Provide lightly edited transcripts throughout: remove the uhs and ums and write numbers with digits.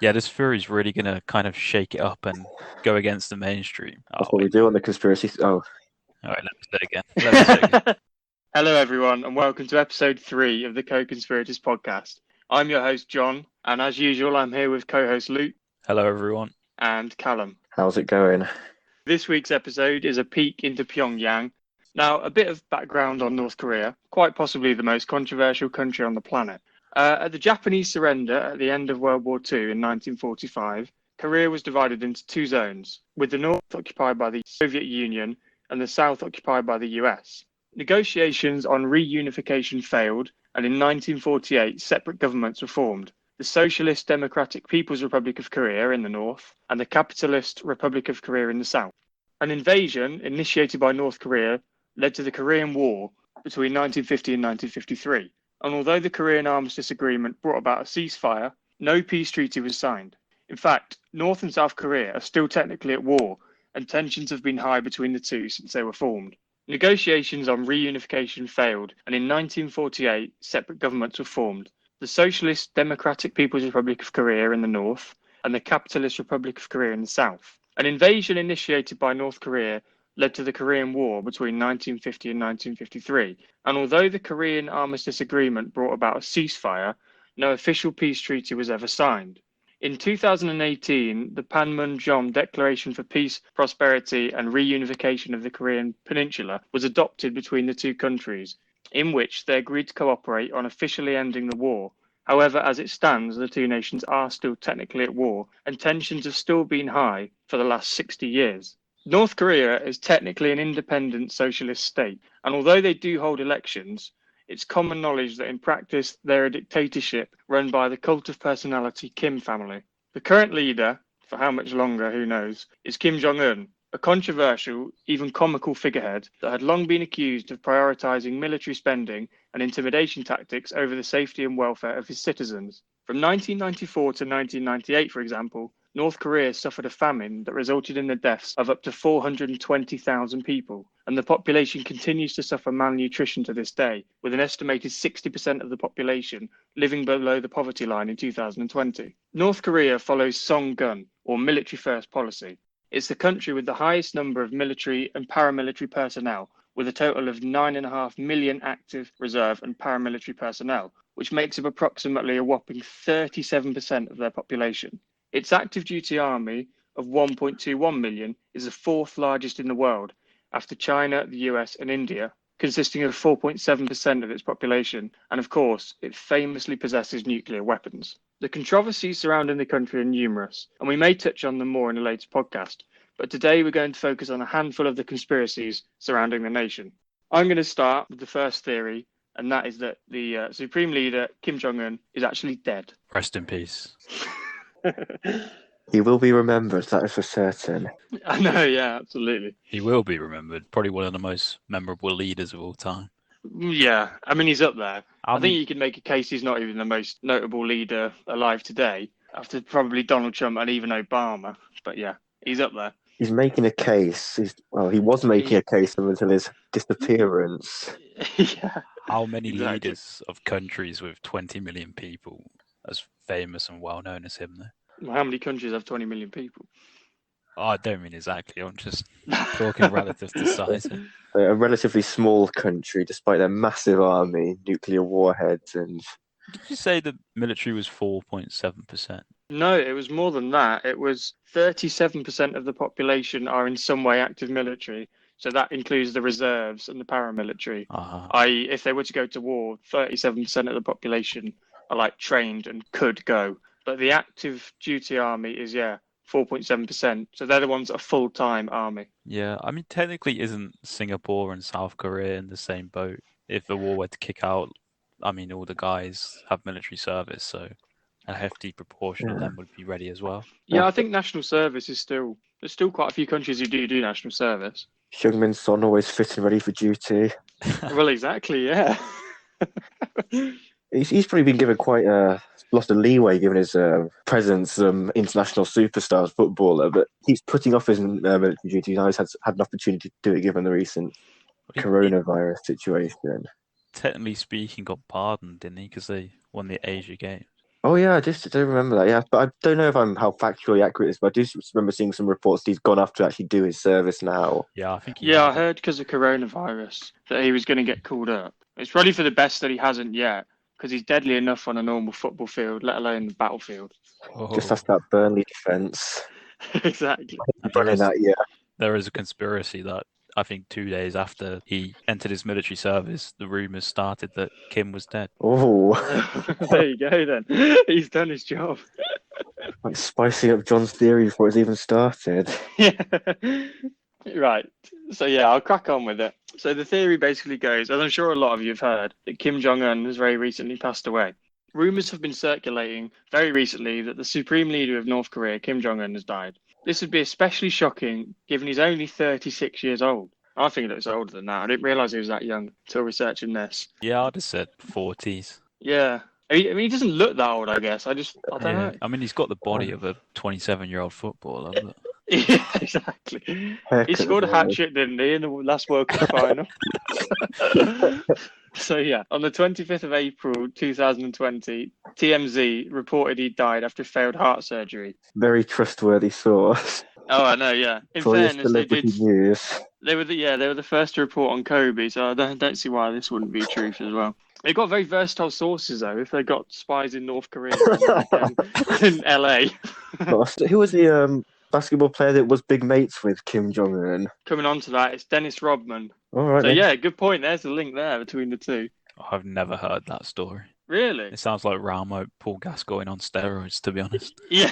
Yeah, this theory's really gonna kind of shake it up and go against the mainstream. Oh That's what we wait, do on the conspiracies. Oh, all right, let me say it again. Let me say it again. Hello, everyone, and welcome to episode 3 of the Co-Conspirators podcast. I'm your host, John, and as usual, I'm here with co-host Luke Hello, everyone. and Callum. how's it going? This week's episode is a peek into Pyongyang. Now, a bit of background on North Korea, quite possibly the most controversial country on the planet. At the Japanese surrender at the end of World War II in 1945, Korea was divided into two zones, with the north occupied by the Soviet Union and the south occupied by the US. Negotiations on reunification failed, and in 1948, separate governments were formed: the Socialist Democratic People's Republic of Korea in the north and the Capitalist Republic of Korea in the south. An invasion initiated by North Korea led to the Korean War between 1950 and 1953. And although the Korean Armistice Agreement brought about a ceasefire, no peace treaty was signed. In fact, North and South Korea are still technically at war, and tensions have been high between the two since they were formed. Negotiations on reunification failed, and in 1948, separate governments were formed: the Socialist Democratic People's Republic of Korea in the north and the Capitalist Republic of Korea in the south. An invasion initiated by North Korea led to the Korean War between 1950 and 1953, and although the Korean Armistice Agreement brought about a ceasefire, no official peace treaty was ever signed. In 2018, the Panmunjom Declaration for Peace, Prosperity and Reunification of the Korean Peninsula was adopted between the two countries, in which they agreed to cooperate on officially ending the war. However, as it stands, the two nations are still technically at war, and tensions have still been high for the last 60 years. North Korea is technically an independent socialist state, and although they do hold elections, it's common knowledge that in practice they're a dictatorship run by the cult of personality Kim family. The current leader, for how much longer, who knows, is Kim Jong Un, a controversial, even comical figurehead that had long been accused of prioritizing military spending and intimidation tactics over the safety and welfare of his citizens. From 1994 to 1998, for example, North Korea suffered a famine that resulted in the deaths of up to 420,000 people, and the population continues to suffer malnutrition to this day, with an estimated 60% of the population living below the poverty line in 2020. North Korea follows Song-gun, or military-first policy. It's the country with the highest number of military and paramilitary personnel, with a total of 9.5 million active reserve and paramilitary personnel, which makes up approximately a whopping 37% of their population. Its active duty army of 1.21 million is the fourth largest in the world, after China, the US, and India, consisting of 4.7% of its population, and of course, it famously possesses nuclear weapons. The controversies surrounding the country are numerous, and we may touch on them more in a later podcast, but today we're going to focus on a handful of the conspiracies surrounding the nation. I'm going to start with the first theory, and that is that the Supreme Leader, Kim Jong Un, is actually dead. Rest in peace. He will be remembered, that is for certain. I know, yeah, absolutely. He will be remembered. Probably one of the most memorable leaders of all time. Yeah, I mean, he's up there. I think mean, you can make a case he's not even the most notable leader alive today, after probably Donald Trump and even Obama. But yeah, he's up there. He's making a case. He was making a case up until his disappearance. Yeah, how many exactly. leaders of countries with 20 million people as famous and well known as him, though? Well, how many countries have 20 million people? Oh, I don't mean exactly. I'm just talking relative to size. A relatively small country, despite their massive army, nuclear warheads, and... Did you say the military was 4.7%? No, it was more than that. It was 37% of the population are in some way active military. So that includes the reserves and the paramilitary. I.e., if they were to go to war, 37% of the population are like trained and could go. But the active duty army is, 4.7%. So they're the ones that are full-time army. Yeah, I mean, technically isn't Singapore and South Korea in the same boat? If the war were to kick out, I mean, all the guys have military service, so a hefty proportion of them would be ready as well. Yeah, I think national service is still... There's still quite a few countries who do national service. Heung-min Son always fit and ready for duty. Well, exactly, yeah. He's probably been given quite lots of leeway given his presence, international superstar footballer, but he's putting off his military duties. Now he's had an opportunity to do it given the recent coronavirus situation. Technically speaking, got pardoned, didn't he? Because they won the Asia Games. Oh yeah, I just don't remember that. Yeah, but I don't know if I'm how factually accurate it is. But I do remember seeing some reports that he's gone off to actually do his service now. Yeah, I think he Yeah, I has. heard because of coronavirus that he was going to get called up. It's probably for the best that he hasn't yet, because he's deadly enough on a normal football field, let alone the battlefield. Just Oh, has that Burnley defence. Exactly. and Running that, yeah. there is a conspiracy that I think 2 days after he entered his military service, the rumors started that Kim was dead. Oh, There you go then. He's done his job. like spicing up John's theory before it's even started. Yeah. Right. So yeah, I'll crack on with it. So the theory basically goes, as I'm sure a lot of you have heard, that Kim Jong Un has very recently passed away. Rumors have been circulating very recently that the supreme leader of North Korea, Kim Jong Un, has died. This would be especially shocking given he's only 36 years old. I think he looks older than that. I didn't realise he was that young until researching this. Yeah, I'd have said 40s. Yeah. I mean, he doesn't look that old, I guess. I don't know. I mean, he's got the body of a 27-year-old footballer. But... Yeah, exactly. He scored a hat trick, didn't he, in the last World Cup final? So yeah, on the 25th of April 2020, TMZ reported he died after failed heart surgery. Very trustworthy source. Oh, I know. Yeah. In For your fairness, they celebrity did. news. They were the first to report on Kobe, so I don't see why this wouldn't be truth as well. They've got very versatile sources though. If they got spies in North Korea and in LA. Who was the basketball player that was big mates with Kim Jong Un? Coming on to that, it's Dennis Rodman. All right. So then. yeah, good point. There's a link there between the two. I've never heard that story. Really? It sounds like Ramo, Paul Gascoigne on steroids, to be honest. Yeah.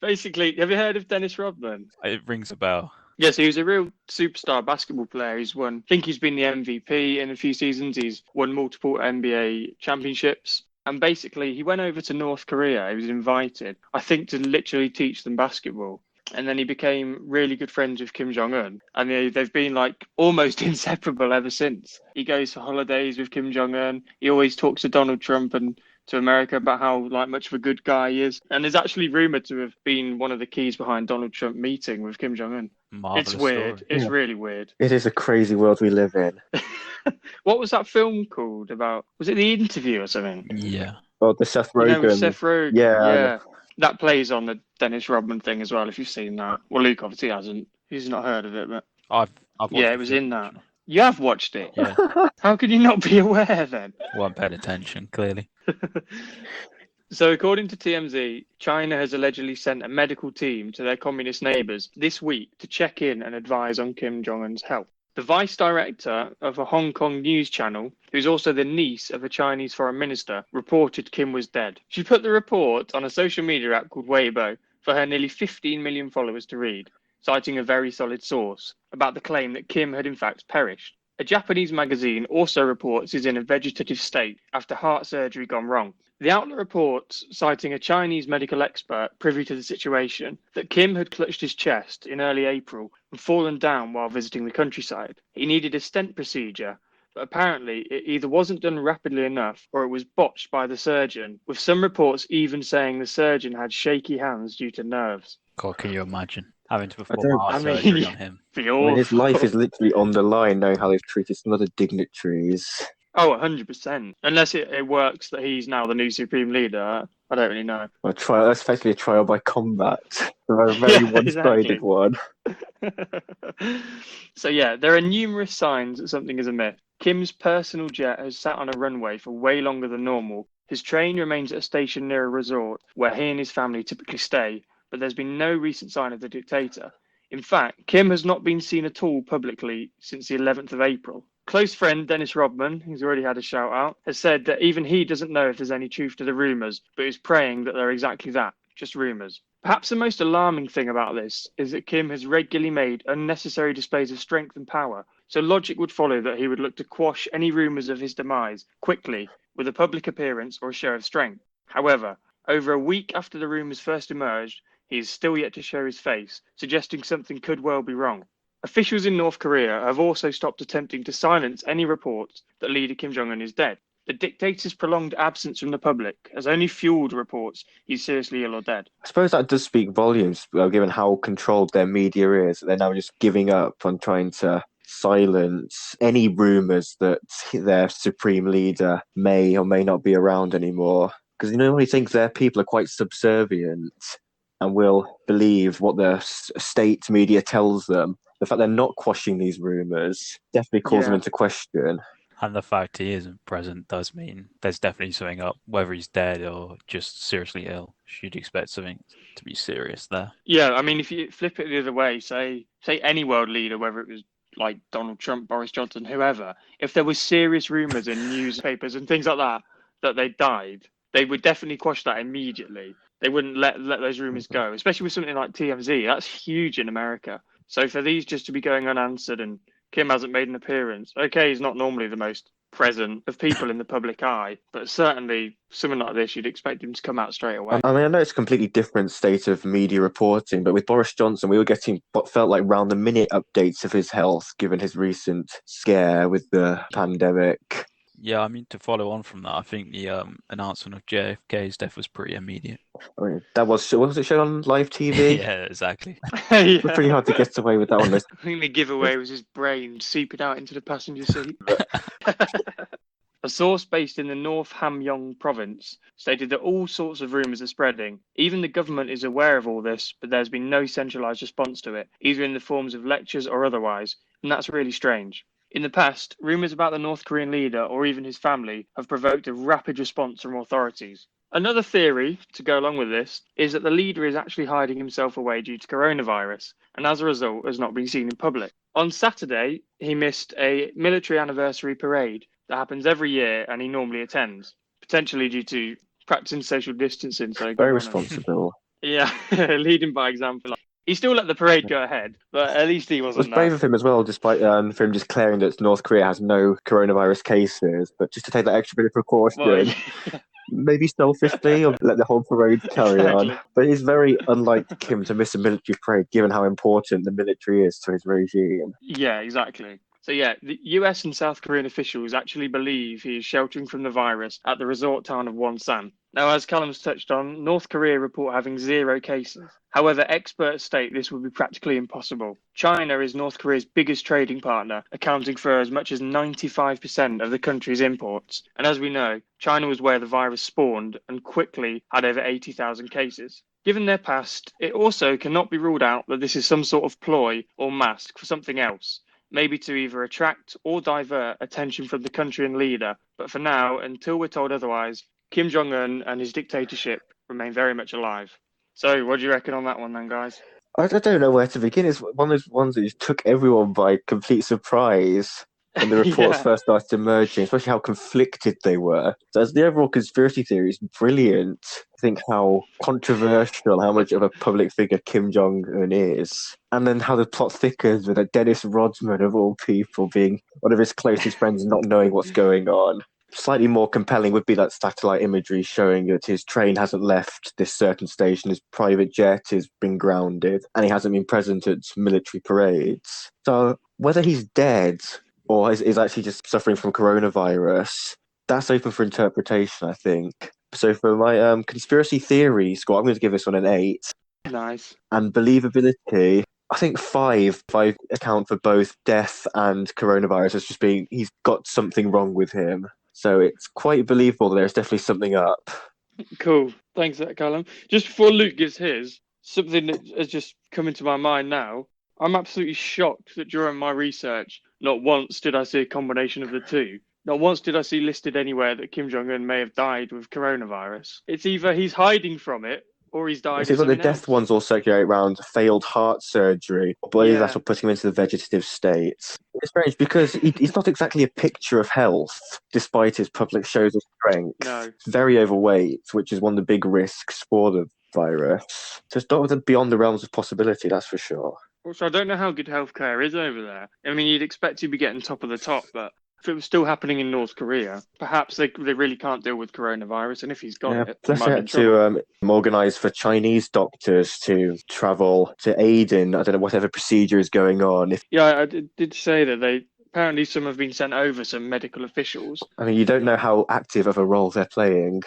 Basically, have you heard of Dennis Rodman? It rings a bell. Yes, he was a real superstar basketball player. He's won, I think he's been the MVP in a few seasons. He's won multiple NBA championships. And basically, he went over to North Korea. He was invited, I think, to literally teach them basketball. And then he became really good friends with Kim Jong Un. And they've been like almost inseparable ever since. He goes for holidays with Kim Jong Un. He always talks to Donald Trump and to America about how like much of a good guy he is. And is actually rumored to have been one of the keys behind Donald Trump meeting with Kim Jong Un. Marvelous It's weird. story. It's really weird. It is a crazy world we live in. What was that film called about? Was it The Interview or something? Yeah. Oh, the Seth Rogen. You know, with Seth Rogen. Yeah. That plays on the Dennis Rodman thing as well, if you've seen that. Well, Luke obviously hasn't. He's not heard of it, but I've watched yeah, it the was film, in that. actually. You have watched it. Yeah. How could you not be aware then? Weren't paying attention, clearly. So, according to TMZ, China has allegedly sent a medical team to their communist neighbours this week to check in and advise on Kim Jong Un's health. The vice director of a Hong Kong news channel, who's also the niece of a Chinese foreign minister, reported Kim was dead. She put the report on a social media app called Weibo for her nearly 15 million followers to read, citing a very solid source about the claim that Kim had in fact perished. A Japanese magazine also reports he's in a vegetative state after heart surgery gone wrong. The outlet reports, citing a Chinese medical expert privy to the situation, that Kim had clutched his chest in early April and fallen down while visiting the countryside. He needed a stent procedure, but apparently it either wasn't done rapidly enough or it was botched by the surgeon, with some reports even saying the surgeon had shaky hands due to nerves. God, can you imagine having to perform don't- heart I mean, surgery on him? His life is literally on the line, knowing how they've treated some other dignitaries. Oh, 100%. Unless it works that he's now the new supreme leader. I don't really know. That's effectively a trial by combat. A very Yeah, one-sided exactly. one. So yeah, there are numerous signs that something is amiss. Kim's personal jet has sat on a runway for way longer than normal. His train remains at a station near a resort where he and his family typically stay, but there's been no recent sign of the dictator. In fact, Kim has not been seen at all publicly since the 11th of April. Close friend Dennis Rodman, who's already had a shout out, has said that even he doesn't know if there's any truth to the rumours, but is praying that they're exactly that, just rumours. Perhaps the most alarming thing about this is that Kim has regularly made unnecessary displays of strength and power, so logic would follow that he would look to quash any rumours of his demise quickly with a public appearance or a show of strength. However, over a week after the rumours first emerged, he is still yet to show his face, suggesting something could well be wrong. Officials in North Korea have also stopped attempting to silence any reports that leader Kim Jong Un is dead. The dictator's prolonged absence from the public has only fueled reports he's seriously ill or dead. I suppose that does speak volumes, given how controlled their media is. They're now just giving up on trying to silence any rumours that their supreme leader may or may not be around anymore. Because you normally think their people are quite subservient and will believe what the state media tells them. The fact they're not quashing these rumors definitely calls them Yeah. into question. And the fact he isn't present does mean there's definitely something up, whether he's dead or just seriously ill. You'd expect something to be serious there. Yeah, I mean, if you flip it the other way, say any world leader, whether it was like Donald Trump, Boris Johnson, whoever, if there was serious rumors in newspapers and things like that they died, they would definitely quash that immediately. They wouldn't let those rumors go, especially with something like TMZ. That's huge in America. So for these just to be going unanswered and Kim hasn't made an appearance, okay, he's not normally the most present of people in the public eye, but certainly something like this, you'd expect him to come out straight away. I mean, I know it's a completely different state of media reporting, but with Boris Johnson, we were getting what felt like round-the-minute updates of his health, given his recent scare with the pandemic. Yeah, I mean, to follow on from that, I think the announcement of JFK's death was pretty immediate. I mean, that was it shown on live TV? Yeah, exactly. It was pretty hard to get away with that one. I think the giveaway was his brain seeping out into the passenger seat. A source based in the North Hamgyong province stated that all sorts of rumours are spreading. Even the government is aware of all this, but there's been no centralised response to it, either in the forms of lectures or otherwise, and that's really strange. In the past, rumours about the North Korean leader or even his family have provoked a rapid response from authorities. Another theory to go along with this is that the leader is actually hiding himself away due to coronavirus, and as a result has not been seen in public. On Saturday, he missed a military anniversary parade that happens every year and he normally attends, potentially due to practicing social distancing. So Very responsible. Yeah, leading by example. He still let the parade go ahead, but at least he It was wasn't brave there. of him as well, despite for him declaring that North Korea has no coronavirus cases, but just to take that extra bit of precaution. Well, Maybe selfishly, or let the whole parade carry on. Exactly. But it's very unlike Kim to miss a military parade, given how important the military is to his regime. Yeah, exactly. So yeah, the US and South Korean officials actually believe he is sheltering from the virus at the resort town of Wonsan. Now, as Callum's touched on, North Korea report having 0 cases. However, experts state this would be practically impossible. China is North Korea's biggest trading partner, accounting for as much as 95% of the country's imports. And as we know, China was where the virus spawned and quickly had over 80,000 cases. Given their past, it also cannot be ruled out that this is some sort of ploy or mask for something else, maybe to either attract or divert attention from the country and leader. But for now, until we're told otherwise, Kim Jong Un and his dictatorship remain very much alive. So, what do you reckon on that one then, guys? I don't know where to begin. It's one of those ones that just took everyone by complete surprise when the reports Yeah. first started emerging, especially how conflicted they were. So as the overall conspiracy theory is brilliant. I think how controversial, how much of a public figure Kim Jong Un is. And then how the plot thickens with Dennis Rodman, of all people, being one of his closest friends, not knowing what's going on. Slightly more compelling would be that satellite imagery showing that his train hasn't left this certain station, his private jet has been grounded, and he hasn't been present at military parades. So whether he's dead or is actually just suffering from coronavirus, that's open for interpretation, I think. So for my conspiracy theory score, I'm going to give this one an 8. Nice. And believability, I think 5. 5 account for both death and coronavirus as just being, he's got something wrong with him. So it's quite believable that there's definitely something up. Cool. Thanks for that, Callum. Just before Luke gives his, something that has just come into my mind now. I'm absolutely shocked that during my research, not once did I see a combination of the two. Not once did I see listed anywhere that Kim Jong Un may have died with coronavirus. It's either he's hiding from it or he's died. It seems like the death ones all circulate around failed heart surgery. I believe that's what putting him into the vegetative state. It's strange because he's not exactly a picture of health, despite his public shows of strength. No. He's very overweight, which is one of the big risks for the virus. So it's not beyond the realms of possibility, that's for sure. Also, I don't know how good healthcare is over there. I mean, you'd expect to be getting top of the top, but if it was still happening in North Korea, perhaps they really can't deal with coronavirus. And if he's got it, plus they had to organise for Chinese doctors to travel to aid in, I don't know, whatever procedure is going on. Yeah, I did say that apparently some have been sent over, some medical officials. I mean, you don't know how active of a role they're playing.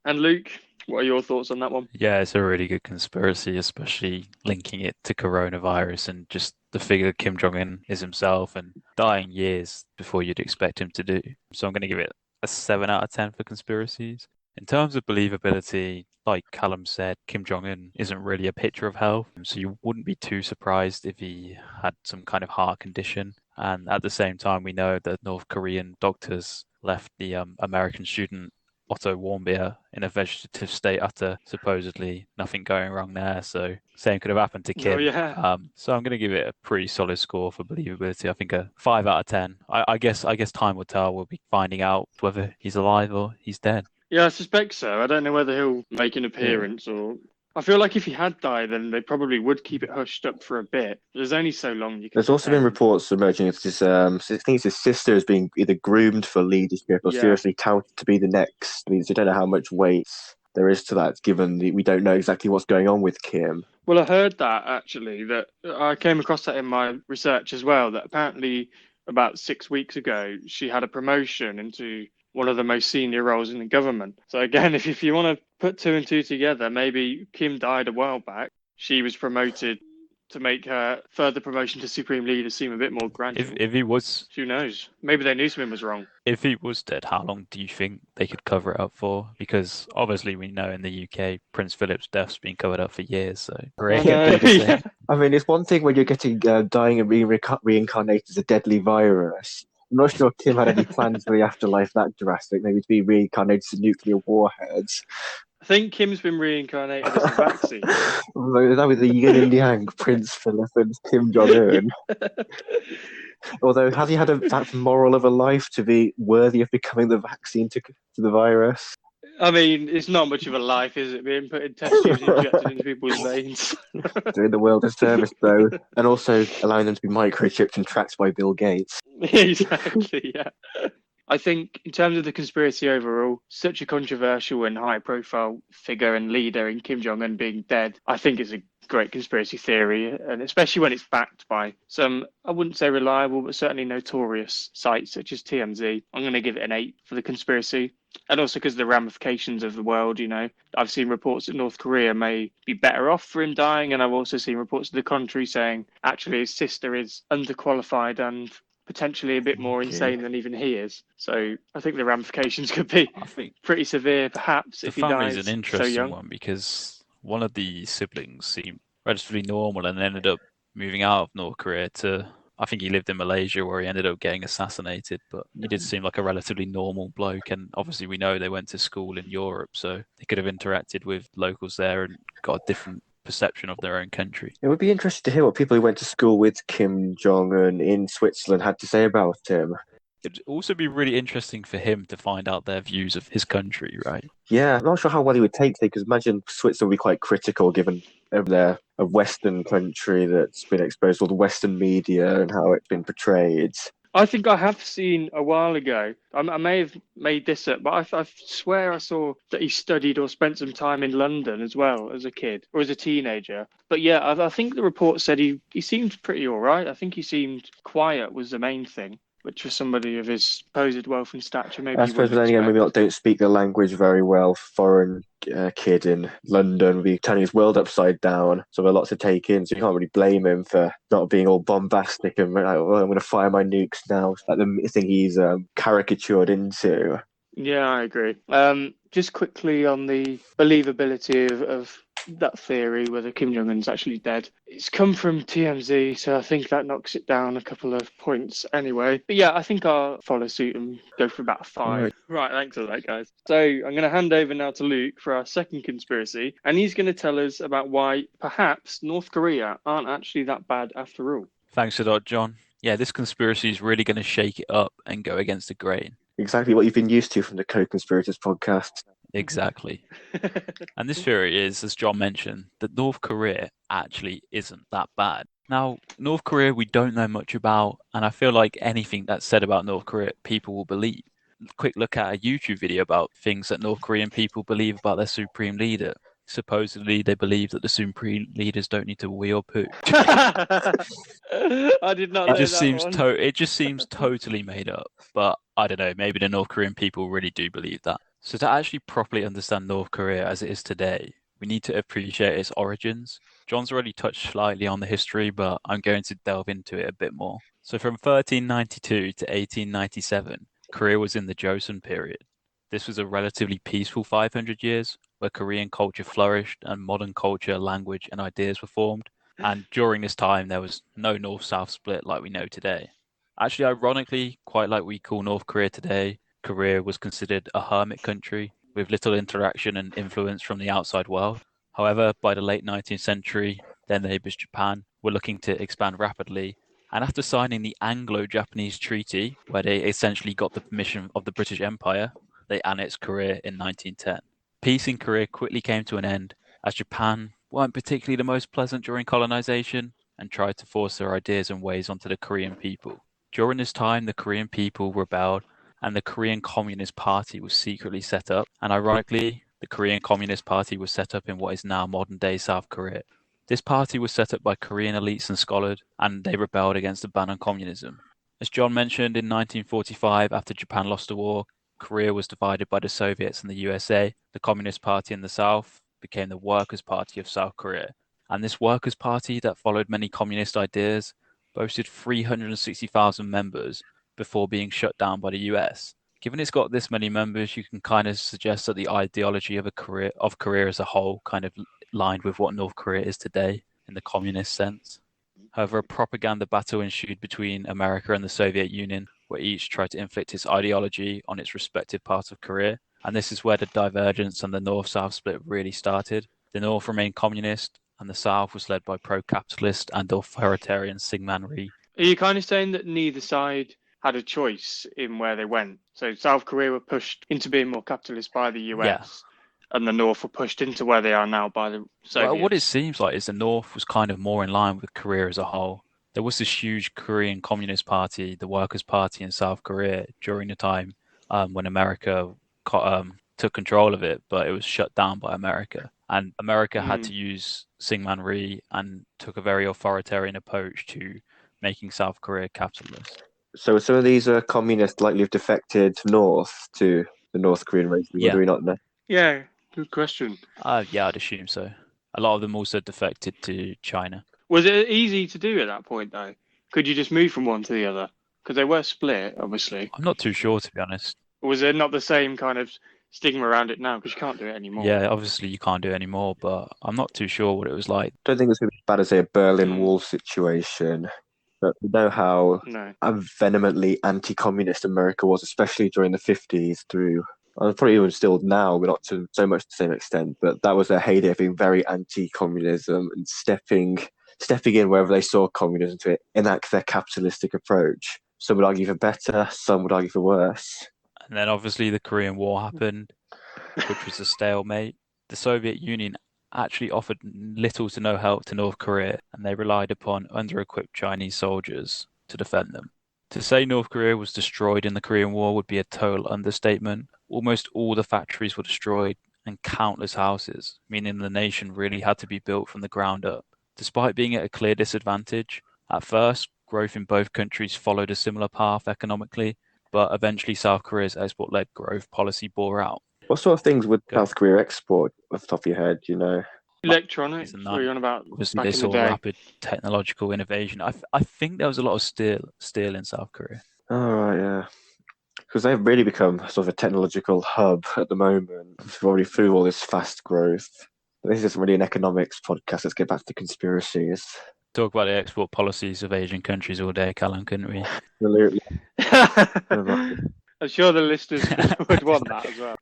And Luke, what are your thoughts on that one? Yeah, it's a really good conspiracy, especially linking it to coronavirus and just the figure Kim Jong Un is himself and dying years before you'd expect him to do. So I'm going to give it a 7 out of 10 for conspiracies. In terms of believability, like Callum said, Kim Jong Un isn't really a picture of health, so you wouldn't be too surprised if he had some kind of heart condition. And at the same time, we know that North Korean doctors left the American student Otto Warmbier in a vegetative state after supposedly nothing going wrong there. So same could have happened to Oh, Kim. yeah. So I'm going to give it a pretty solid score for believability. I think a 5 out of 10. I guess time will tell. We'll be finding out whether he's alive or he's dead. Yeah, I suspect so. I don't know whether he'll make an Yeah. appearance or. I feel like if he had died, then they probably would keep it hushed up for a bit. There's only so long you can. There's also been pretend. reports emerging that I think it's his sister is being either groomed for leadership or Yeah. seriously touted to be the next. I mean, I don't know how much weight there is to that, given we don't know exactly what's going on with Kim. Well, I heard that actually, that I came across that in my research as well, that apparently about 6 weeks ago, she had a promotion into one of the most senior roles in the government. So again, if you want to put two and two together, maybe Kim died a while back. She was promoted to make her further promotion to Supreme Leader seem a bit more gradual. If he was Who knows? Maybe they knew something was wrong. dead, how long do you think they could cover it up for? Because obviously we know in the UK Prince Philip's death's been covered up for years, so I know, yeah. I mean, it's one thing when you're getting dying and being reincarnated as a deadly virus. I'm not sure Kim had any plans for the afterlife that drastic, maybe to be reincarnated as nuclear warheads. I think Kim's been reincarnated as a vaccine. That was the yin and yang, Prince Philip and Kim Jong Un. Although, has he had that moral of a life to be worthy of becoming the vaccine to the virus? I mean, it's not much of a life, is it? Being put in test tubes injected into people's veins. Doing the world a service, though, and also allowing them to be microchipped and tracked by Bill Gates. Exactly, yeah. I think in terms of the conspiracy overall, such a controversial and high-profile figure and leader in Kim Jong Un being dead, I think is a great conspiracy theory, and especially when it's backed by some, I wouldn't say reliable, but certainly notorious sites such as TMZ. I'm going to give it an 8 for the conspiracy. And also because of the ramifications of the world, I've seen reports that North Korea may be better off for him dying, and I've also seen reports to the contrary saying actually his sister is underqualified and potentially a bit more insane than even he is. So I think the ramifications could be pretty severe, perhaps, if he dies so young. The family's an interesting one because one of the siblings seemed relatively normal and ended up moving out of North Korea to, I think he lived in Malaysia where he ended up getting assassinated, but he did seem like a relatively normal bloke, and obviously we know they went to school in Europe, so they could have interacted with locals there and got a different perception of their own country. It would be interesting to hear what people who went to school with Kim Jong-un in Switzerland had to say about him. It'd also be really interesting for him to find out their views of his country, right? Yeah, I'm not sure how well he would take it, because imagine Switzerland would be quite critical given they're a Western country that's been exposed to all the Western media and how it's been portrayed. I think I have seen a while ago, I may have made this up, but I swear I saw that he studied or spent some time in London as well as a kid or as a teenager. But yeah, I think the report said he seemed pretty all right. I think he seemed quiet was the main thing, which for somebody of his supposed wealth and stature, maybe I suppose then again, maybe not don't speak the language very well. Foreign kid in London would be turning his world upside down. So there are lots to take in. So you can't really blame him for not being all bombastic and like, oh, I'm going to fire my nukes now. Like the thing he's caricatured into. Yeah, I agree. Just quickly on the believability of that theory, whether Kim Jong Un's actually dead. It's come from TMZ, so I think that knocks it down a couple of points anyway. But yeah, I think I'll follow suit and go for about 5. Right, thanks for that, guys. So I'm going to hand over now to Luke for our second conspiracy, and he's going to tell us about why perhaps North Korea aren't actually that bad after all. Thanks a lot, John. Yeah, this conspiracy is really going to shake it up and go against the grain. Exactly what you've been used to from the Co-Conspirators podcast. Exactly. And this theory is, as John mentioned, that North Korea actually isn't that bad. Now, North Korea we don't know much about, and I feel like anything that's said about North Korea, people will believe. Quick look at a YouTube video about things that North Korean people believe about their supreme leader. Supposedly, they believe that the supreme leaders don't need to wee or poo. I did not know that It just seems totally made up. But I don't know, maybe the North Korean people really do believe that. So to actually properly understand North Korea as it is today, we need to appreciate its origins. John's already touched slightly on the history, but I'm going to delve into it a bit more. So from 1392 to 1897, Korea was in the Joseon period. This was a relatively peaceful 500 years where Korean culture flourished and modern culture, language, and ideas were formed. And during this time, there was no North-South split like we know today. Actually, ironically, quite like we call North Korea today, Korea was considered a hermit country with little interaction and influence from the outside world. However, by the late 19th century, their neighbors Japan were looking to expand rapidly, and after signing the Anglo-Japanese Treaty, where they essentially got the permission of the British Empire, they annexed Korea in 1910. Peace in Korea quickly came to an end, as Japan weren't particularly the most pleasant during colonization and tried to force their ideas and ways onto the Korean people. During this time, the Korean people rebelled and the Korean Communist Party was secretly set up. And ironically, the Korean Communist Party was set up in what is now modern-day South Korea. This party was set up by Korean elites and scholars, and they rebelled against the ban on communism. As John mentioned, in 1945, after Japan lost the war, Korea was divided by the Soviets and the USA. The Communist Party in the South became the Workers' Party of South Korea. And this Workers' Party that followed many communist ideas boasted 360,000 members before being shut down by the US. Given it's got this many members, you can kind of suggest that the ideology of Korea as a whole kind of lined with what North Korea is today in the communist sense. However, a propaganda battle ensued between America and the Soviet Union, where each tried to inflict its ideology on its respective parts of Korea. And this is where the divergence and the North-South split really started. The North remained communist, and the South was led by pro-capitalist and authoritarian Syngman Rhee. Are you kind of saying that neither side had a choice in where they went? So South Korea were pushed into being more capitalist by the US, and the North were pushed into where they are now by the Soviets. Well, what it seems like is the North was kind of more in line with Korea as a whole. There was this huge Korean Communist Party, the Workers' Party in South Korea during the time when America took control of it, but it was shut down by America. And America had to use Syngman Rhee and took a very authoritarian approach to making South Korea capitalist. So some of these communists likely have defected north to the North Korean regime, or do we not know? Yeah, good question. Yeah, I'd assume so. A lot of them also defected to China. Was it easy to do at that point, though? Could you just move from one to the other? Because they were split, obviously. I'm not too sure, to be honest. Or was there not the same kind of stigma around it now? Because you can't do it anymore. Yeah, obviously you can't do it anymore, but I'm not too sure what it was like. I don't think it's going to be as bad as, say, a Berlin Wall situation. But we know how vehemently anti-communist America was, especially during the 50s through, probably even still now, but not to so much the same extent. But that was their heyday of being very anti-communism and stepping in wherever they saw communism to enact their capitalistic approach. Some would argue for better, some would argue for worse. And then obviously the Korean War happened, which was a stalemate. The Soviet Union actually offered little to no help to North Korea, and they relied upon under-equipped Chinese soldiers to defend them. To say North Korea was destroyed in the Korean War would be a total understatement. Almost all the factories were destroyed and countless houses, meaning the nation really had to be built from the ground up. Despite being at a clear disadvantage, at first, growth in both countries followed a similar path economically, but eventually South Korea's export-led growth policy bore out. What sort of things would South Korea export, off the top of your head, you know? Electronics, what are you on about? Obviously, back they in saw the day? rapid technological innovation. I think there was a lot of steel in South Korea. Oh, right, yeah. Because they've really become sort of a technological hub at the moment, already through all this fast growth. But this isn't really an economics podcast. Let's get back to the conspiracies. Talk about the export policies of Asian countries all day, Callum, couldn't we? Absolutely. I'm sure the listeners would want that as well.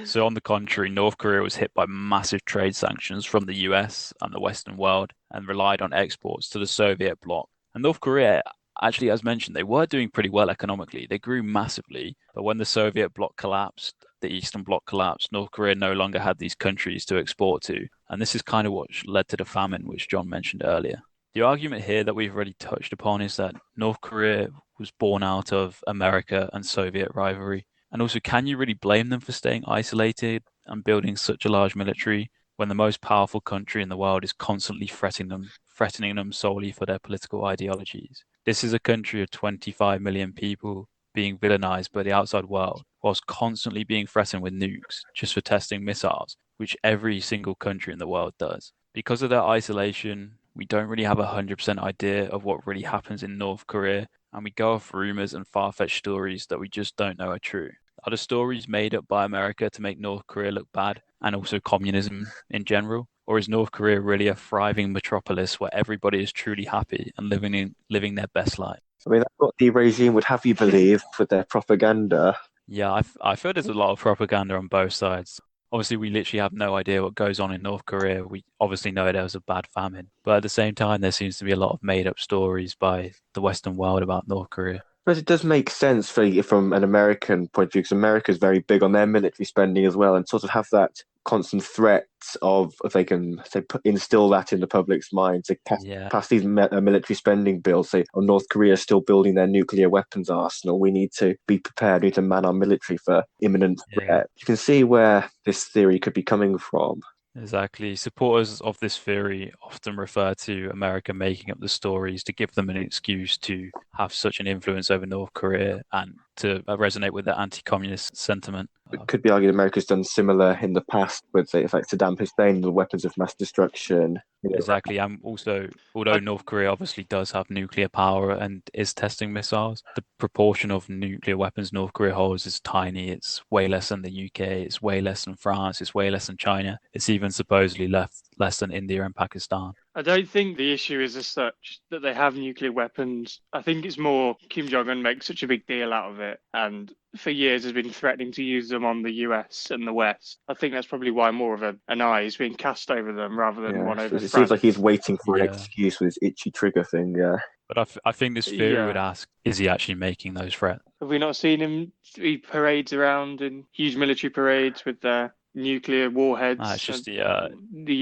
So on the contrary, North Korea was hit by massive trade sanctions from the US and the Western world and relied on exports to the Soviet bloc. And North Korea, actually, as mentioned, they were doing pretty well economically. They grew massively. But when the Soviet bloc collapsed, the Eastern bloc collapsed, North Korea no longer had these countries to export to. And this is kind of what led to the famine, which John mentioned earlier. The argument here that we've already touched upon is that North Korea was born out of America and Soviet rivalry. And also, can you really blame them for staying isolated and building such a large military when the most powerful country in the world is constantly threatening them solely for their political ideologies? This is a country of 25 million people being villainized by the outside world, whilst constantly being threatened with nukes just for testing missiles, which every single country in the world does. Because of their isolation, we don't really have a 100% idea of what really happens in North Korea, and we go off rumors and far-fetched stories that we just don't know are true. Are the stories made up by America to make North Korea look bad, and also communism in general? Or is North Korea really a thriving metropolis where everybody is truly happy and living their best life? I mean, that's what the regime would have you believe with their propaganda. Yeah, I feel there's a lot of propaganda on both sides. Obviously, we literally have no idea what goes on in North Korea. We obviously know there was a bad famine, but at the same time, there seems to be a lot of made-up stories by the Western world about North Korea. But it does make sense from an American point of view, because America is very big on their military spending as well, and sort of have that constant threat of, if they can say, instill that in the public's mind to pass these military spending bills, say, oh, North Korea is still building their nuclear weapons arsenal, we need to be prepared, we need to man our military for imminent threat. You can see where this theory could be coming from. Exactly. Supporters of this theory often refer to America making up the stories to give them an excuse to have such an influence over North Korea and to resonate with the anti-communist sentiment. It could be argued America's done similar in the past with, say, like Saddam Hussein, the weapons of mass destruction. Exactly. And also, although North Korea obviously does have nuclear power and is testing missiles, the proportion of nuclear weapons North Korea holds is tiny. It's way less than the UK. It's way less than France. It's way less than China. It's even supposedly less than India and Pakistan. I don't think the issue is as such that they have nuclear weapons. I think it's more Kim Jong Un makes such a big deal out of it, and for years has been threatening to use them on the US and the West. I think that's probably why more of an eye is being cast over them rather than one over France. It seems like he's waiting for an excuse with his itchy trigger finger. But I think this theory would ask, is he actually making those threats? Have we not seen him? He parades around in huge military parades with their nuclear warheads. It's just the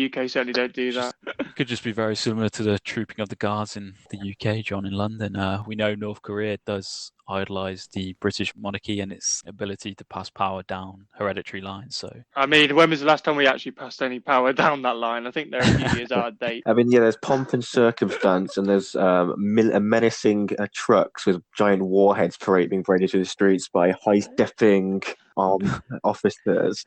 UK certainly don't do that. It could just be very similar to the trooping of the guards in the UK, John, in London. We know North Korea does idolise the British monarchy and its ability to pass power down hereditary lines. So, I mean, when was the last time we actually passed any power down that line? I think they're a few years out of date. I mean, there's pomp and circumstance, and there's menacing trucks with giant warheads being paraded through the streets by high-stepping officers.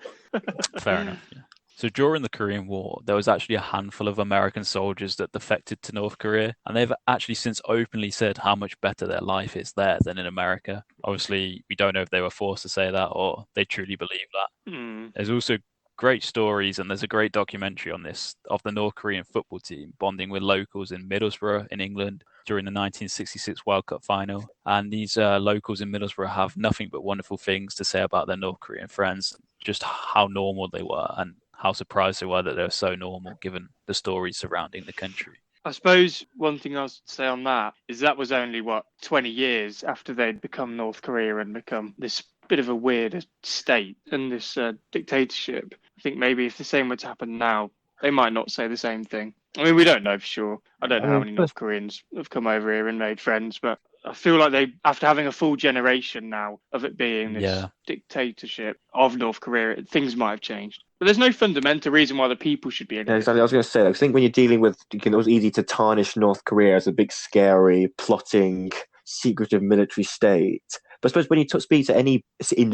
Fair enough. Yeah. So during the Korean War, there was actually a handful of American soldiers that defected to North Korea, and they've actually since openly said how much better their life is there than in America. Obviously, we don't know if they were forced to say that or they truly believe that. There's also great stories, and there's a great documentary on this, of the North Korean football team bonding with locals in Middlesbrough in England during the 1966 World Cup final. And these locals in Middlesbrough have nothing but wonderful things to say about their North Korean friends, just how normal they were and how surprised they were that they were so normal given the stories surrounding the country. I suppose one thing I was to say on that is that was only, 20 years after they'd become North Korea and become this bit of a weird state and this dictatorship. I think maybe if the same were to happen now, they might not say the same thing. I mean, we don't know for sure. I don't know how many North Koreans have come over here and made friends, but I feel like they, after having a full generation now of it being this dictatorship of North Korea, things might have changed. But there's no fundamental reason why the people should be in it. Yeah, exactly. I was going to say, I think when you're dealing with, it was easy to tarnish North Korea as a big, scary, plotting, secretive military state. But I suppose when you speak to any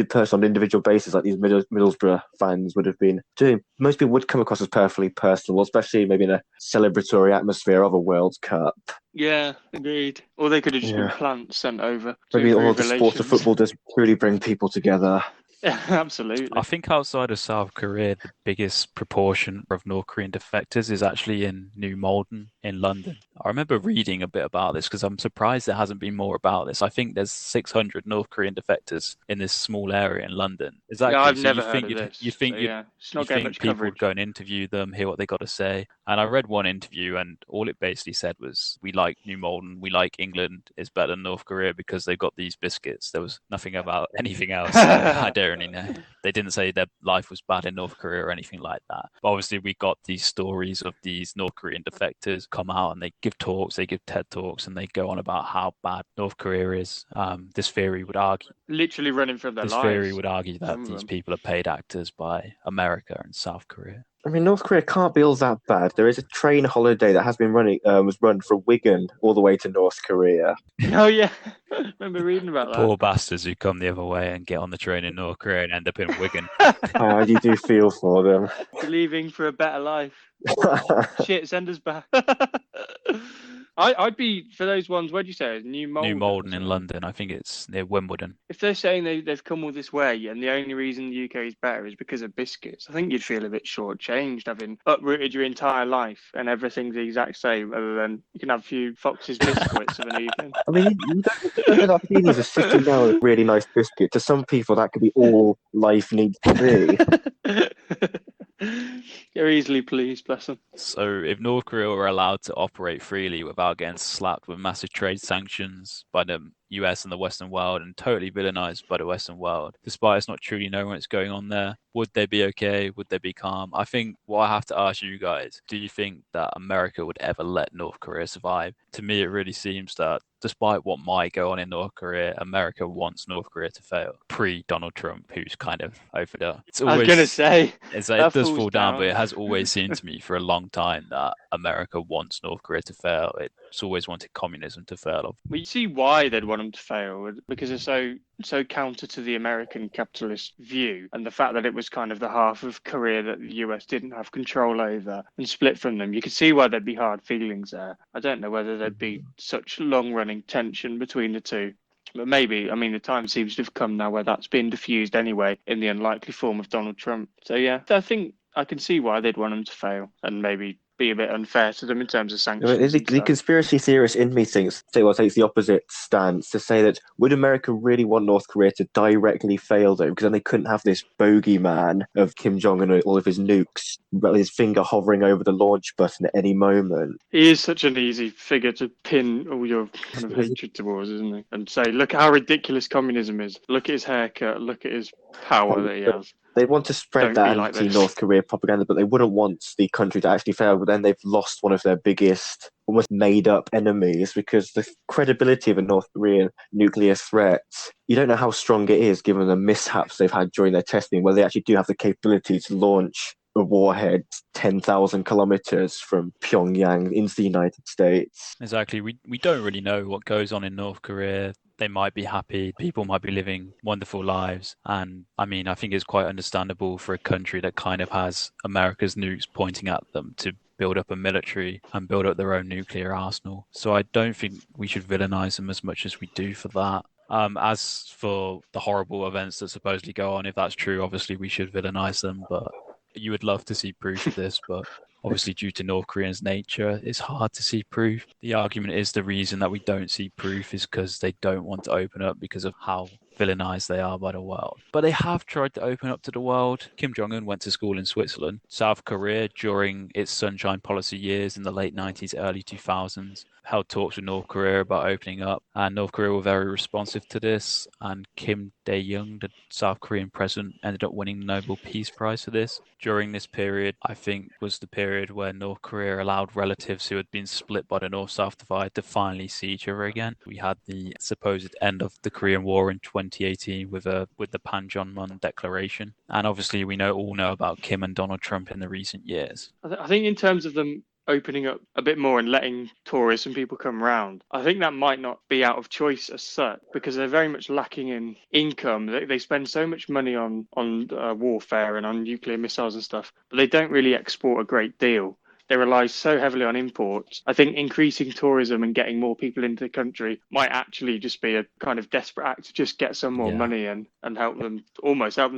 person on an individual basis, like these Middlesbrough fans would have been doing, most people would come across as perfectly personal, especially maybe in a celebratory atmosphere of a World Cup. Yeah, agreed. Or they could have just been plants sent over. Maybe all the sport of football does truly bring people together. Yeah, absolutely. I think outside of South Korea, the biggest proportion of North Korean defectors is actually in New Malden in London. I remember reading a bit about this because I'm surprised there hasn't been more about this. I think there's 600 North Korean defectors in this small area in London. Exactly. Yeah, I've never heard of this. You think people would go and interview them, hear what they got to say. And I read one interview and all it basically said was, we like New Malden, we like England, it's better than North Korea because they've got these biscuits. There was nothing about anything else. I don't really know. They didn't say their life was bad in North Korea or anything like that. But obviously, we got these stories of these North Korean defectors come out and they give talks, they give TED Talks, and they go on about how bad North Korea is. This theory would argue... Literally running from their lives. This theory would argue that these people are paid actors by America and South Korea. I mean, North Korea can't be all that bad. There is a train holiday that has been was run from Wigan all the way to North Korea. Oh, yeah. I remember reading about that. Poor bastards who come the other way and get on the train in North Korea and end up in Wigan. You do feel for them. Leaving for a better life. Shit, send us back. I'd be for those ones. Where'd you say it? New New Malden. Malden in London. I think it's near Wimbledon. If they're saying they've come all this way and the only reason the UK is better is because of biscuits, I think you'd feel a bit shortchanged having uprooted your entire life and everything's the exact same, other than you can have a few Fox's biscuits of an evening. I mean, you don't end up feeling a city now with a really nice biscuit. To some people, that could be all life needs to be. You're easily pleased, bless them. So if North Korea were allowed to operate freely without getting slapped with massive trade sanctions by the US and the Western world and totally villainized by the Western world, despite us not truly knowing what's going on there, would they be okay? Would they be calm? I think what I have to ask you guys, do you think that America would ever let North Korea survive? To me, it really seems that despite what might go on in North Korea, America wants North Korea to fail. Pre-Donald Trump, who's kind of over there. It's always, I was going to say, it does fall down, but it has always seemed to me for a long time that America wants North Korea to fail. It's always wanted communism to fail. Well, you see why they'd want them to fail, because they're so counter to the American capitalist view, and the fact that it was kind of the half of Korea that the US didn't have control over and split from them. You could see why there'd be hard feelings there. I don't know whether there'd be such long-running tension between the two. But maybe, I mean, the time seems to have come now where that's been diffused anyway in the unlikely form of Donald Trump. So, yeah, I think I can see why they'd want them to fail and maybe be a bit unfair to them in terms of sanctions. The conspiracy theorist in me takes the opposite stance to say that would America really want North Korea to directly fail, though? Because then they couldn't have this bogeyman of Kim Jong Un and all of his nukes, with his finger hovering over the launch button at any moment. He is such an easy figure to pin all your kind of hatred towards, isn't he? And say, look how ridiculous communism is. Look at his haircut. Look at his power that he has. They want to spread that anti-North Korea propaganda, but they wouldn't want the country to actually fail. But then they've lost one of their biggest, almost made-up enemies, because the credibility of a North Korean nuclear threat, you don't know how strong it is given the mishaps they've had during their testing, where they actually do have the capability to launch a warhead 10,000 kilometers from Pyongyang into the United States. Exactly. We don't really know what goes on in North Korea. They might be happy. People might be living wonderful lives. And I mean, I think it's quite understandable for a country that kind of has America's nukes pointing at them to build up a military and build up their own nuclear arsenal. So I don't think we should villainize them as much as we do for that. As for the horrible events that supposedly go on, if that's true, obviously we should villainize them. But you would love to see proof of this, but obviously due to North Koreans' nature, it's hard to see proof. The argument is the reason that we don't see proof is because they don't want to open up because of how villainized they are by the world. But they have tried to open up to the world. Kim Jong Un went to school in Switzerland. South Korea, during its sunshine policy years in the late 90s, early 2000s, held talks with North Korea about opening up, and North Korea were very responsive to this, and Kim Dae-jung, the South Korean president, ended up winning the Nobel Peace Prize for this. During this period, I think was the period where North Korea allowed relatives who had been split by the North-South divide to finally see each other again. We had the supposed end of the Korean War in 2018 with the Panmunjom Declaration, and obviously we all know about Kim and Donald Trump in the recent years. I think in terms of them opening up a bit more and letting tourists and people come round, I think that might not be out of choice as such, because they're very much lacking in income. They spend so much money on warfare and on nuclear missiles and stuff, but they don't really export a great deal. They rely so heavily on imports. I think increasing tourism and getting more people into the country might actually just be a kind of desperate act to just get some more money and help them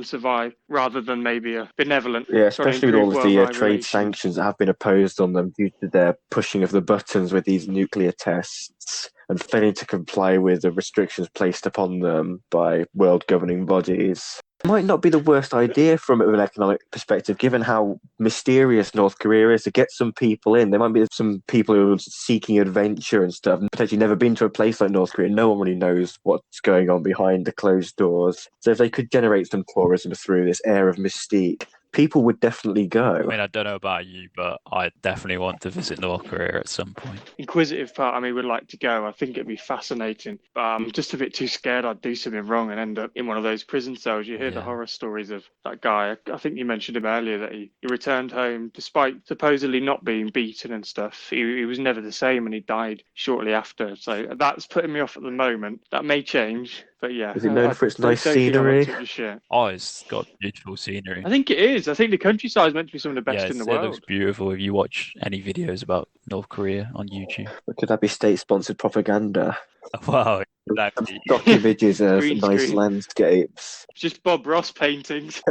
survive, rather than maybe a benevolent. Yeah, especially with all of the trade sanctions that have been imposed on them due to their pushing of the buttons with these nuclear tests and failing to comply with the restrictions placed upon them by world governing bodies. Might not be the worst idea from an economic perspective, given how mysterious North Korea is, to get some people in. There might be some people who are seeking adventure and stuff, and potentially never been to a place like North Korea. No one really knows what's going on behind the closed doors. So if they could generate some tourism through this air of mystique, people would definitely go. I mean, I don't know about you, but I definitely want to visit North Korea at some point. Inquisitive part of me would like to go. I think it'd be fascinating, but I'm just a bit too scared I'd do something wrong and end up in one of those prison cells. You hear the horror stories of that guy. I think you mentioned him earlier, that he returned home despite supposedly not being beaten and stuff. He was never the same, and he died shortly after. So that's putting me off at the moment. That may change. But yeah, Is it known for its don't nice think I'm up scenery? to the shit. Oh, it's got beautiful scenery. I think it is. I think the countryside is meant to be some of the Yeah, best in the it looks world. beautiful if you watch any videos about North Korea on YouTube. Or could that be state-sponsored propaganda? Wow, exactly. Stock images of Green nice screen. landscapes. Just Bob Ross paintings.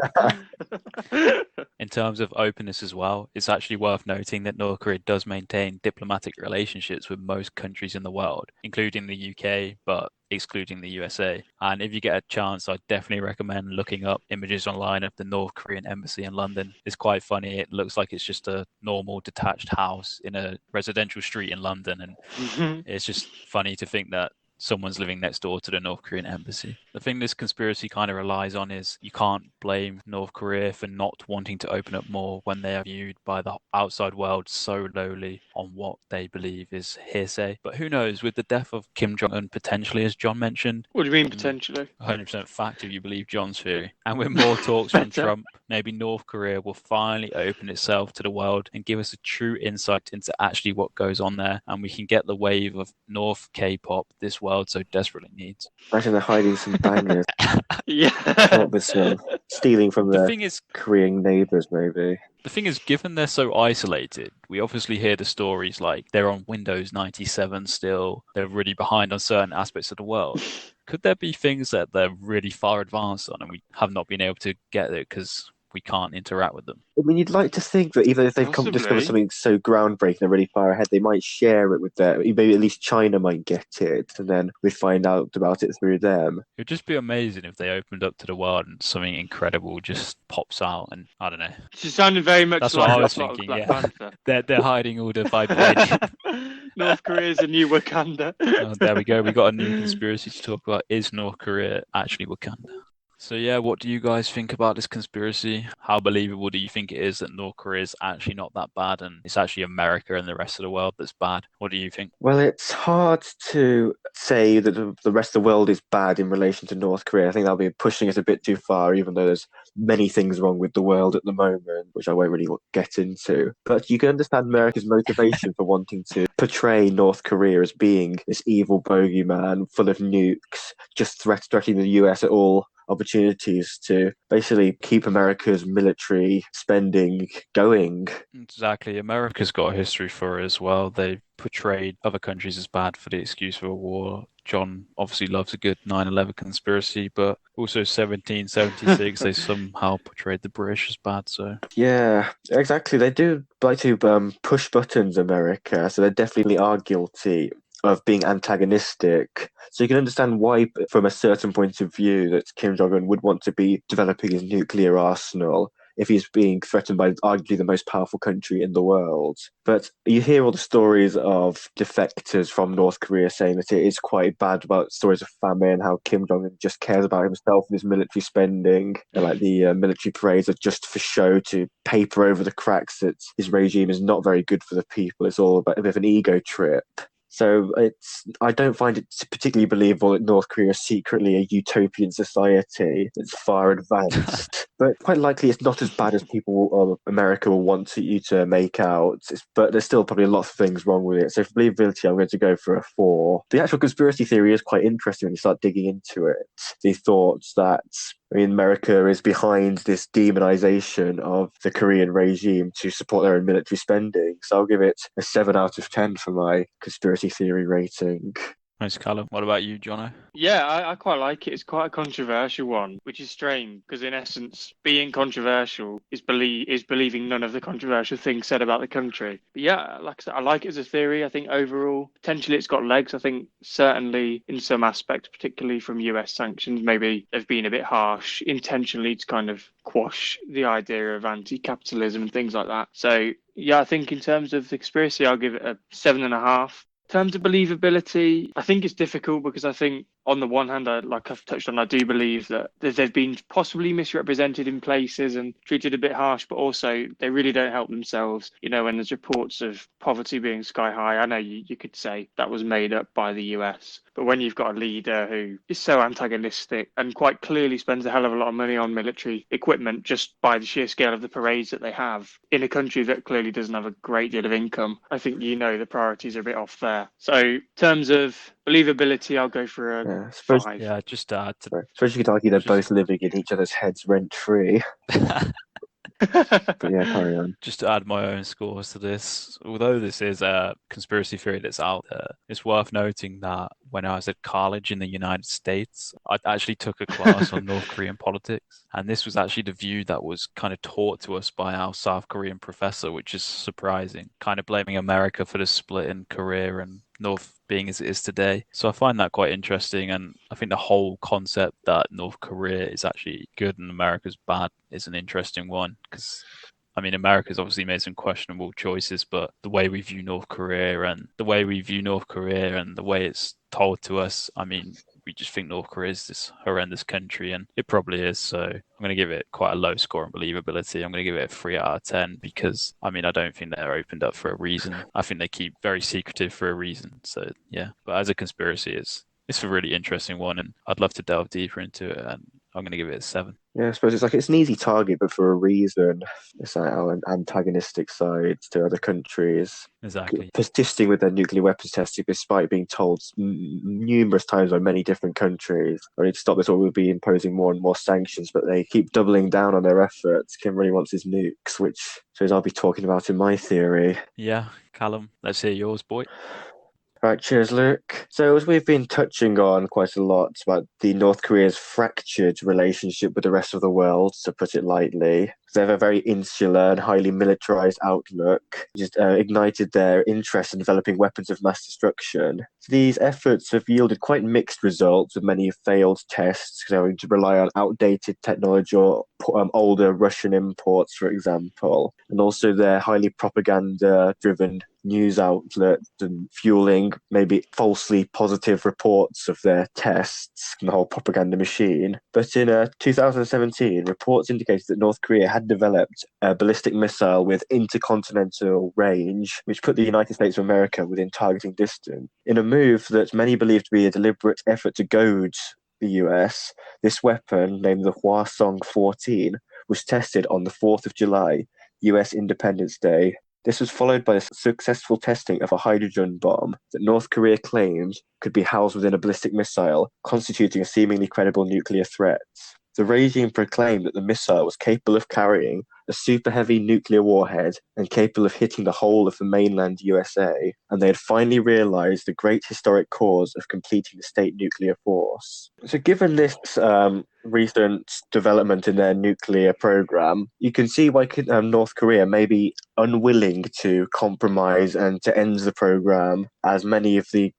In terms of openness as well, it's actually worth noting that North Korea does maintain diplomatic relationships with most countries in the world, including the UK, but excluding the USA. And if you get a chance, I definitely recommend looking up images online of the North Korean embassy in London. It's quite funny. It looks like it's just a normal detached house in a residential street in London. And it's just funny to think that someone's living next door to the North Korean embassy. The thing this conspiracy kind of relies on is you can't blame North Korea for not wanting to open up more when they are viewed by the outside world so lowly on what they believe is hearsay. But who knows, with the death of Kim Jong Un potentially, as John mentioned, What do you mean potentially? 100% fact if you believe John's theory. And with more talks from Trump, maybe North Korea will finally open itself to the world and give us a true insight into actually what goes on there. And we can get the wave of North K-pop this world so desperately needs. Imagine they're hiding some bangers. Yeah. Come up with some. Stealing from The their thing is, Korean neighbours, maybe. given they're so isolated, we obviously hear the stories like they're on Windows 97 still, they're really behind on certain aspects of the world. Could there be things that they're really far advanced on and we have not been able to get it because we can't interact with them? I mean, you'd like to think that even if they've discovered Possibly. something so groundbreaking and really far ahead, they might share it with them. Maybe at least China might get it, and then we'd find out about it through them. It would just be amazing if they opened up to the world and something incredible just pops out, and I don't know. She sounded very much That's like what I was the plot of thinking, Black yeah. Panther. They're hiding all the vibranium. North Korea's a new Wakanda. Oh, there we go. We got a new conspiracy to talk about. Is North Korea actually Wakanda? So yeah, what do you guys think about this conspiracy? How believable do you think it is that North Korea is actually not that bad and it's actually America and the rest of the world that's bad? What do you think? Well, it's hard to say that the rest of the world is bad in relation to North Korea. I think that'll be pushing it a bit too far, even though there's many things wrong with the world at the moment, which I won't really get into. But you can understand America's motivation for wanting to portray North Korea as being this evil bogeyman full of nukes, just threatening the US at all opportunities to basically keep America's military spending going. Exactly. America's got a history for it as well. They portrayed other countries as bad for the excuse for a war. John obviously loves a good 9/11 conspiracy, but also 1776, they somehow portrayed the British as bad. So Yeah, exactly. They do like to push buttons, America, so they definitely are guilty of being antagonistic. So you can understand why, from a certain point of view, that Kim Jong Un would want to be developing his nuclear arsenal if he's being threatened by arguably the most powerful country in the world. But you hear all the stories of defectors from North Korea saying that it is quite bad, about stories of famine, how Kim Jong Un just cares about himself and his military spending, and like the military parades are just for show to paper over the cracks that his regime is not very good for the people. It's all about a bit of an ego trip. So I don't find it particularly believable that North Korea is secretly a utopian society that's far advanced. But quite likely it's not as bad as people of America will want you to make out. But there's still probably lots of things wrong with it. So for believability, I'm going to go for a 4. The actual conspiracy theory is quite interesting when you start digging into it. The thoughts that America is behind this demonization of the Korean regime to support their own military spending. So I'll give it a 7 out of 10 for my conspiracy theory rating. nice, Callum. What about you, Jono? Yeah, I quite like it. It's quite a controversial one, which is strange because, in essence, being controversial is believing none of the controversial things said about the country. But yeah, like I said, I like it as a theory. I think overall, potentially it's got legs. I think certainly in some aspects, particularly from US sanctions, maybe they've been a bit harsh intentionally to kind of quash the idea of anti-capitalism and things like that. So yeah, I think in terms of the conspiracy, I'll give it a 7.5. In terms of believability, I think it's difficult because I think on the one hand, like I've touched on, I do believe that they've been possibly misrepresented in places and treated a bit harsh, but also they really don't help themselves. You know, when there's reports of poverty being sky high, I know you could say that was made up by the US, but when you've got a leader who is so antagonistic and quite clearly spends a hell of a lot of money on military equipment just by the sheer scale of the parades that they have in a country that clearly doesn't have a great deal of income, I think the priorities are a bit off there. So in terms of believability, I'll go for a Yeah, I suppose, Five. Yeah, just to add I suppose you could argue they're Just- both living in each other's heads rent-free. to But yeah, carry on. just to add my own scores to this, although this is a conspiracy theory that's out there, it's worth noting that when I was at college in the United States, I actually took a class on North Korean politics. And this was actually the view that was kind of taught to us by our South Korean professor, which is surprising, kind of blaming America for the split in Korea and North being as it is today. So I find that quite interesting. And I think the whole concept that North Korea is actually good and America's bad is an interesting one because I mean, America's obviously made some questionable choices, but the way we view North Korea and the way it's told to us, I mean, we just think North Korea is this horrendous country, and it probably is. So I'm going to give it quite a low score on believability. I'm going to give it a 3 out of 10 because, I mean, I don't think they're opened up for a reason. I think they keep very secretive for a reason. So, yeah. But as a conspiracy, it's a really interesting one, and I'd love to delve deeper into it, and I'm going to give it a 7. Yeah, I suppose it's an easy target, but for a reason. It's like our antagonistic sides to other countries Exactly. persisting with their nuclear weapons testing despite being told numerous times by many different countries, I need to stop this or we'll be imposing more and more sanctions, but they keep doubling down on their efforts. Kim really wants his nukes, which shows I'll be talking about in my theory. Yeah, Callum, let's hear yours, boy. Right, cheers, Luke. So, as we've been touching on quite a lot about the North Korea's fractured relationship with the rest of the world, to put it lightly, they have a very insular and highly militarized outlook, just ignited their interest in developing weapons of mass destruction. So these efforts have yielded quite mixed results, with many failed tests, having to rely on outdated technology or older Russian imports, for example, and also their highly propaganda-driven news outlets and fueling maybe falsely positive reports of their tests from the whole propaganda machine. But in 2017, reports indicated that North Korea had developed a ballistic missile with intercontinental range, which put the United States of America within targeting distance. In a move that many believe to be a deliberate effort to goad the US, this weapon, named the Hwasong-14, was tested on the 4th of July, US Independence Day. This was followed by the successful testing of a hydrogen bomb that North Korea claimed could be housed within a ballistic missile, constituting a seemingly credible nuclear threat. The regime proclaimed that the missile was capable of carrying a super heavy nuclear warhead and capable of hitting the whole of the mainland USA, and they had finally realized the great historic cause of completing the state nuclear force. So given this recent development in their nuclear program, you can see why North Korea may be unwilling to compromise and to end the program, as many of the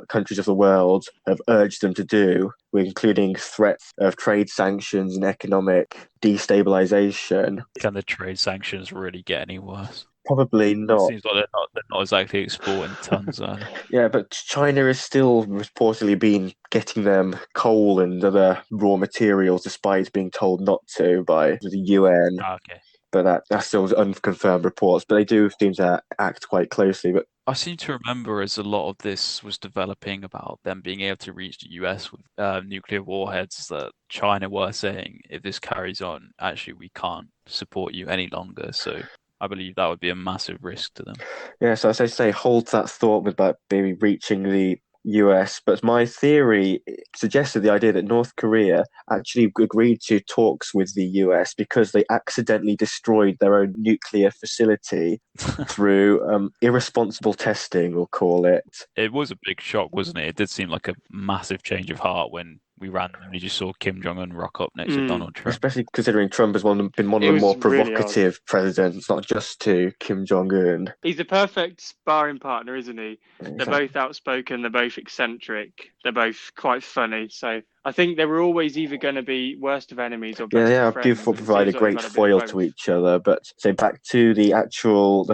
countries of the world have urged them to do, including threats of trade sanctions and economic destabilization. Can the trade sanctions really get any worse? Probably It not. seems like they're not exactly exporting tons, are they? Yeah, but China is still reportedly been getting them coal and other raw materials despite being told not to by the UN. Okay. But that's still unconfirmed reports. But they do seem to act quite closely. But I seem to remember as a lot of this was developing about them being able to reach the US with nuclear warheads, that China were saying, if this carries on, actually we can't support you any longer. So I believe that would be a massive risk to them. yeah, so as I say, hold that thought about maybe reaching the US. But my theory suggested the idea that North Korea actually agreed to talks with the US because they accidentally destroyed their own nuclear facility through irresponsible testing, we'll call it. It was a big shock, wasn't it? It did seem like a massive change of heart when we randomly just saw Kim Jong Un rock up next to Donald Trump. Especially considering Trump has been one of the more provocative presidents, not just to Kim Jong Un. He's a perfect sparring partner, isn't he? They're both outspoken, they're both eccentric, they're both quite funny. So I think they were always either going to be worst of enemies or best of friends. Do provide a great foil to each other. But so back to the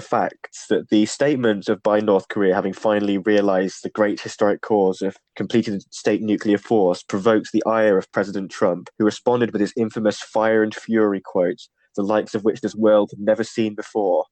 facts that the statement of by North Korea having finally realized the great historic cause of completing state nuclear force provokes the ire of President Trump, who responded with his infamous fire and fury quote, the likes of which this world had never seen before.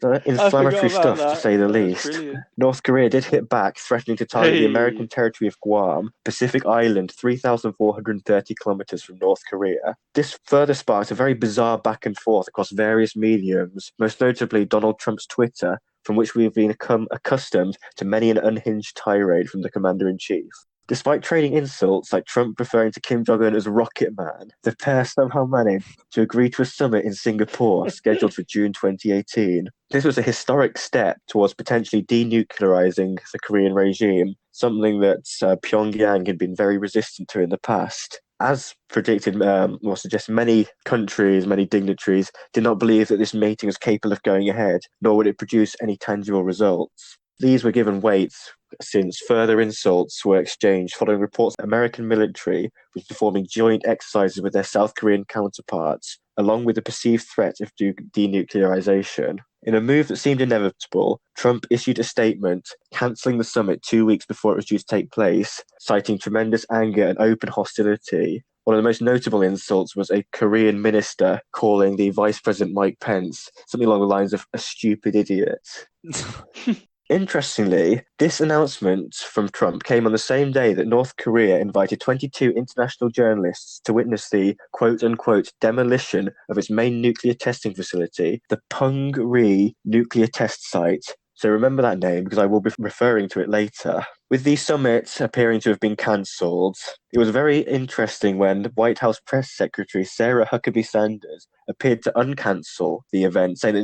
So inflammatory stuff, to say the least. Brilliant. North Korea did hit back, threatening to target the American territory of Guam, Pacific Island, 3,430 kilometers from North Korea. This further sparked a very bizarre back and forth across various mediums, most notably Donald Trump's Twitter, from which we have been accustomed to many an unhinged tirade from the commander-in-chief. Despite trading insults like Trump referring to Kim Jong Un as Rocket Man, the pair somehow managed to agree to a summit in Singapore scheduled for June 2018. This was a historic step towards potentially denuclearizing the Korean regime, something that Pyongyang had been very resistant to in the past. As predicted, or suggested, many countries, many dignitaries did not believe that this meeting was capable of going ahead, nor would it produce any tangible results. These were given weight since further insults were exchanged following reports that American military was performing joint exercises with their South Korean counterparts, along with the perceived threat of denuclearization. In a move that seemed inevitable, Trump issued a statement cancelling the summit 2 weeks before it was due to take place, citing tremendous anger and open hostility. One of the most notable insults was a Korean minister calling the Vice President Mike Pence something along the lines of a stupid idiot. Interestingly, this announcement from Trump came on the same day that North Korea invited 22 international journalists to witness the quote-unquote demolition of its main nuclear testing facility, the Punggye nuclear test site. So remember that name because I will be referring to it later. With these summits appearing to have been cancelled, it was very interesting when White House Press Secretary Sarah Huckabee Sanders appeared to uncancel the event, saying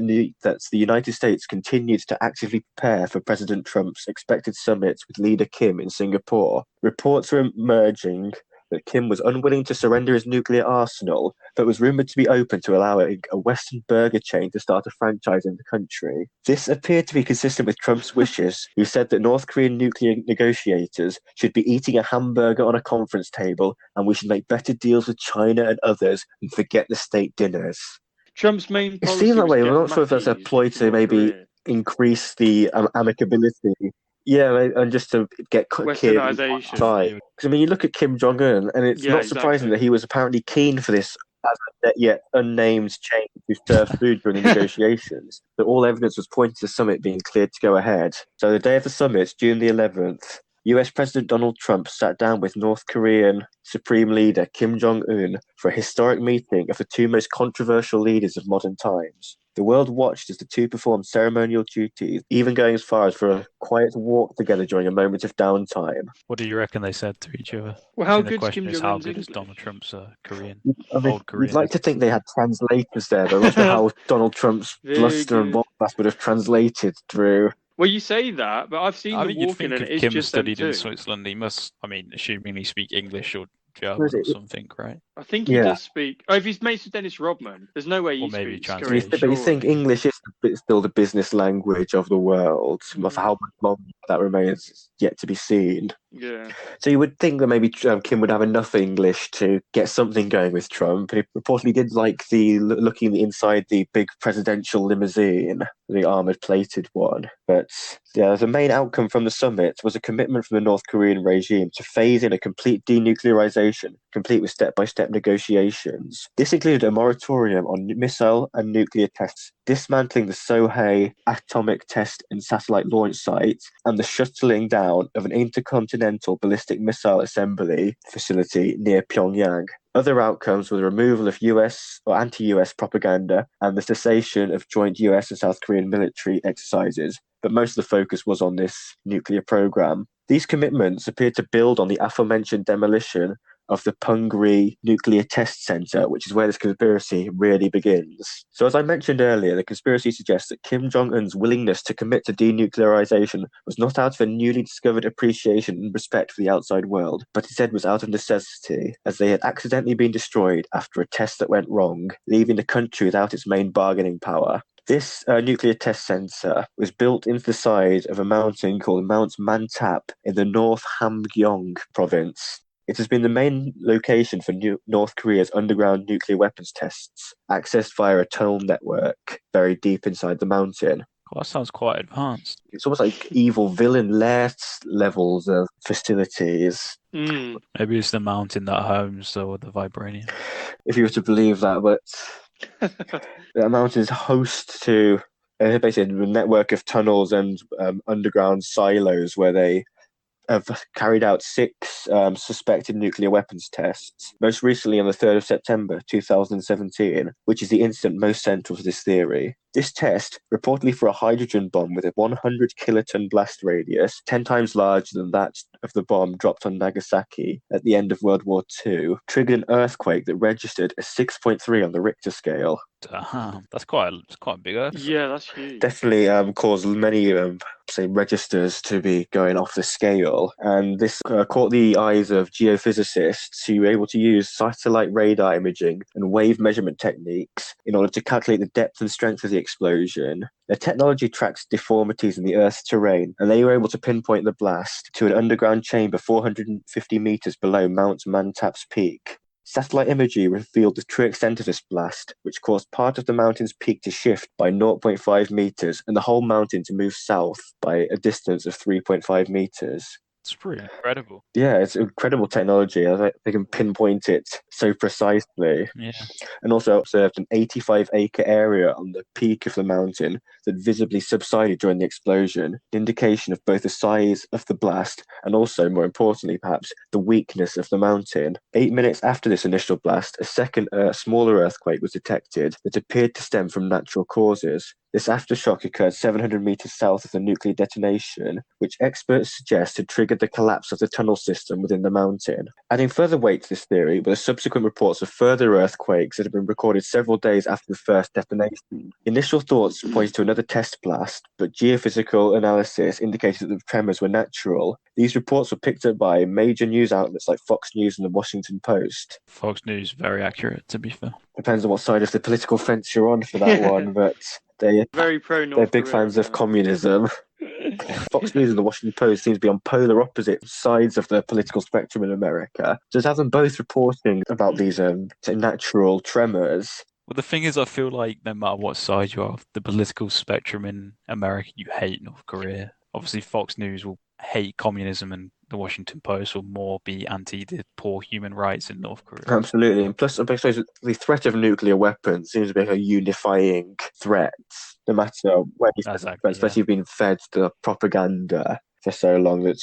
that the United States continued to actively prepare for President Trump's expected summit with leader Kim in Singapore. Reports were emerging that Kim was unwilling to surrender his nuclear arsenal, but was rumoured to be open to allowing a Western burger chain to start a franchise in the country. This appeared to be consistent with Trump's wishes, who said that North Korean nuclear negotiators should be eating a hamburger on a conference table, and we should make better deals with China and others and forget the state dinners. Trump's main It policy seemed that was way. to I'm get not sure if that's a Matthews ploy to to North maybe Korea. increase the amicability. Yeah, and just to get Kim Westernization. side. Because I mean, you look at Kim Jong Un, and it's Yeah, not surprising exactly. that he was apparently keen for this as a yet unnamed chain to serve food during the negotiations. That all evidence was pointing to the summit being cleared to go ahead. So the day of the summit, June the 11th, US President Donald Trump sat down with North Korean Supreme Leader Kim Jong Un for a historic meeting of the two most controversial leaders of modern times. The world watched as the two performed ceremonial duties, even going as far as for a quiet walk together during a moment of downtime. What do you reckon they said to each other? Well, how And the good's question Kim is, Jong how Un's good is English? Donald Trump's Korean, I mean, old you'd Korean? like to think they had translators there, but I'm not sure how Donald Trump's Very bluster and good. bombast would have translated through. Well, you say that, but I've seen I them mean, you'd walking, think and if it is Kim just them studied in two. Switzerland, he must, I mean, assuming he speak English or Was German or it- something, right? I think he Yeah. does speak. Oh, if he's mates with Dennis Rodman, there's no way he Or maybe speaks translation. Korean. But you think surely. English is still the business language of the world. Of how long that remains is yet to be seen. Yeah. So you would think that maybe Kim would have enough English to get something going with Trump. And he reportedly did like the looking inside the big presidential limousine, the armored-plated one. But yeah, the main outcome from the summit was a commitment from the North Korean regime to phase in a complete denuclearization, complete with step-by-step negotiations. This included a moratorium on missile and nuclear tests, dismantling the Sohae atomic test and satellite launch site, and the shuttling down of an intercontinental ballistic missile assembly facility near Pyongyang. Other outcomes were the removal of US or anti-US propaganda and the cessation of joint US and South Korean military exercises, but most of the focus was on this nuclear program. These commitments appeared to build on the aforementioned demolition of the Punggye Nuclear Test Center, which is where this conspiracy really begins. So as I mentioned earlier, the conspiracy suggests that Kim Jong-un's willingness to commit to denuclearization was not out of a newly discovered appreciation and respect for the outside world, but instead was out of necessity, as they had accidentally been destroyed after a test that went wrong, leaving the country without its main bargaining power. This nuclear test center was built into the side of a mountain called Mount Mantap in the North Hamgyong province. It has been the main location for North Korea's underground nuclear weapons tests, accessed via a tunnel network buried deep inside the mountain. Well, that sounds quite advanced. It's almost like evil villain lair levels of facilities. Maybe it's the mountain that homes the vibranium. If you were to believe that, but the mountain is host to basically a network of tunnels and underground silos where they have carried out 6 suspected nuclear weapons tests, most recently on the 3rd of September 2017, which is the incident most central to this theory. This test, reportedly for a hydrogen bomb with a 100 kiloton blast radius, 10 times larger than that of the bomb dropped on Nagasaki at the end of World War II, triggered an earthquake that registered a 6.3 on the Richter scale. Damn, that's quite a big earth. Yeah, that's huge. Definitely caused many registers to be going off the scale, and this caught the eyes of geophysicists who were able to use satellite radar imaging and wave measurement techniques in order to calculate the depth and strength of the explosion. Their technology tracks deformities in the Earth's terrain, and they were able to pinpoint the blast to an underground chamber 450 meters below Mount Mantap's peak. Satellite imagery revealed the true extent of this blast, which caused part of the mountain's peak to shift by 0.5 meters and the whole mountain to move south by a distance of 3.5 meters. It's pretty incredible. Yeah, it's incredible technology. They can pinpoint it so precisely. Yeah. And also observed an 85-acre area on the peak of the mountain that visibly subsided during the explosion, an indication of both the size of the blast and also, more importantly perhaps, the weakness of the mountain. 8 minutes after this initial blast, a second smaller earthquake was detected that appeared to stem from natural causes. This aftershock occurred 700 meters south of the nuclear detonation, which experts suggest had triggered the collapse of the tunnel system within the mountain. Adding further weight to this theory were the subsequent reports of further earthquakes that had been recorded several days after the first detonation. Initial thoughts pointed to another test blast, but geophysical analysis indicated that the tremors were natural. These reports were picked up by major news outlets like Fox News and the Washington Post. Fox News, very accurate, to be fair. Depends on what side of the political fence you're on for that one, but they're big fans of communism. Fox News and the Washington Post seem to be on polar opposite sides of the political spectrum in America. Just have them both reporting about these natural tremors. Well, the thing is, I feel like no matter what side you are of the political spectrum in America, you hate North Korea. Obviously, Fox News will hate communism, and the Washington Post will more be anti the poor human rights in North Korea. Absolutely. And plus, I suppose the threat of nuclear weapons seems to be a unifying threat, no matter where you stand, especially you've been fed the propaganda for so long that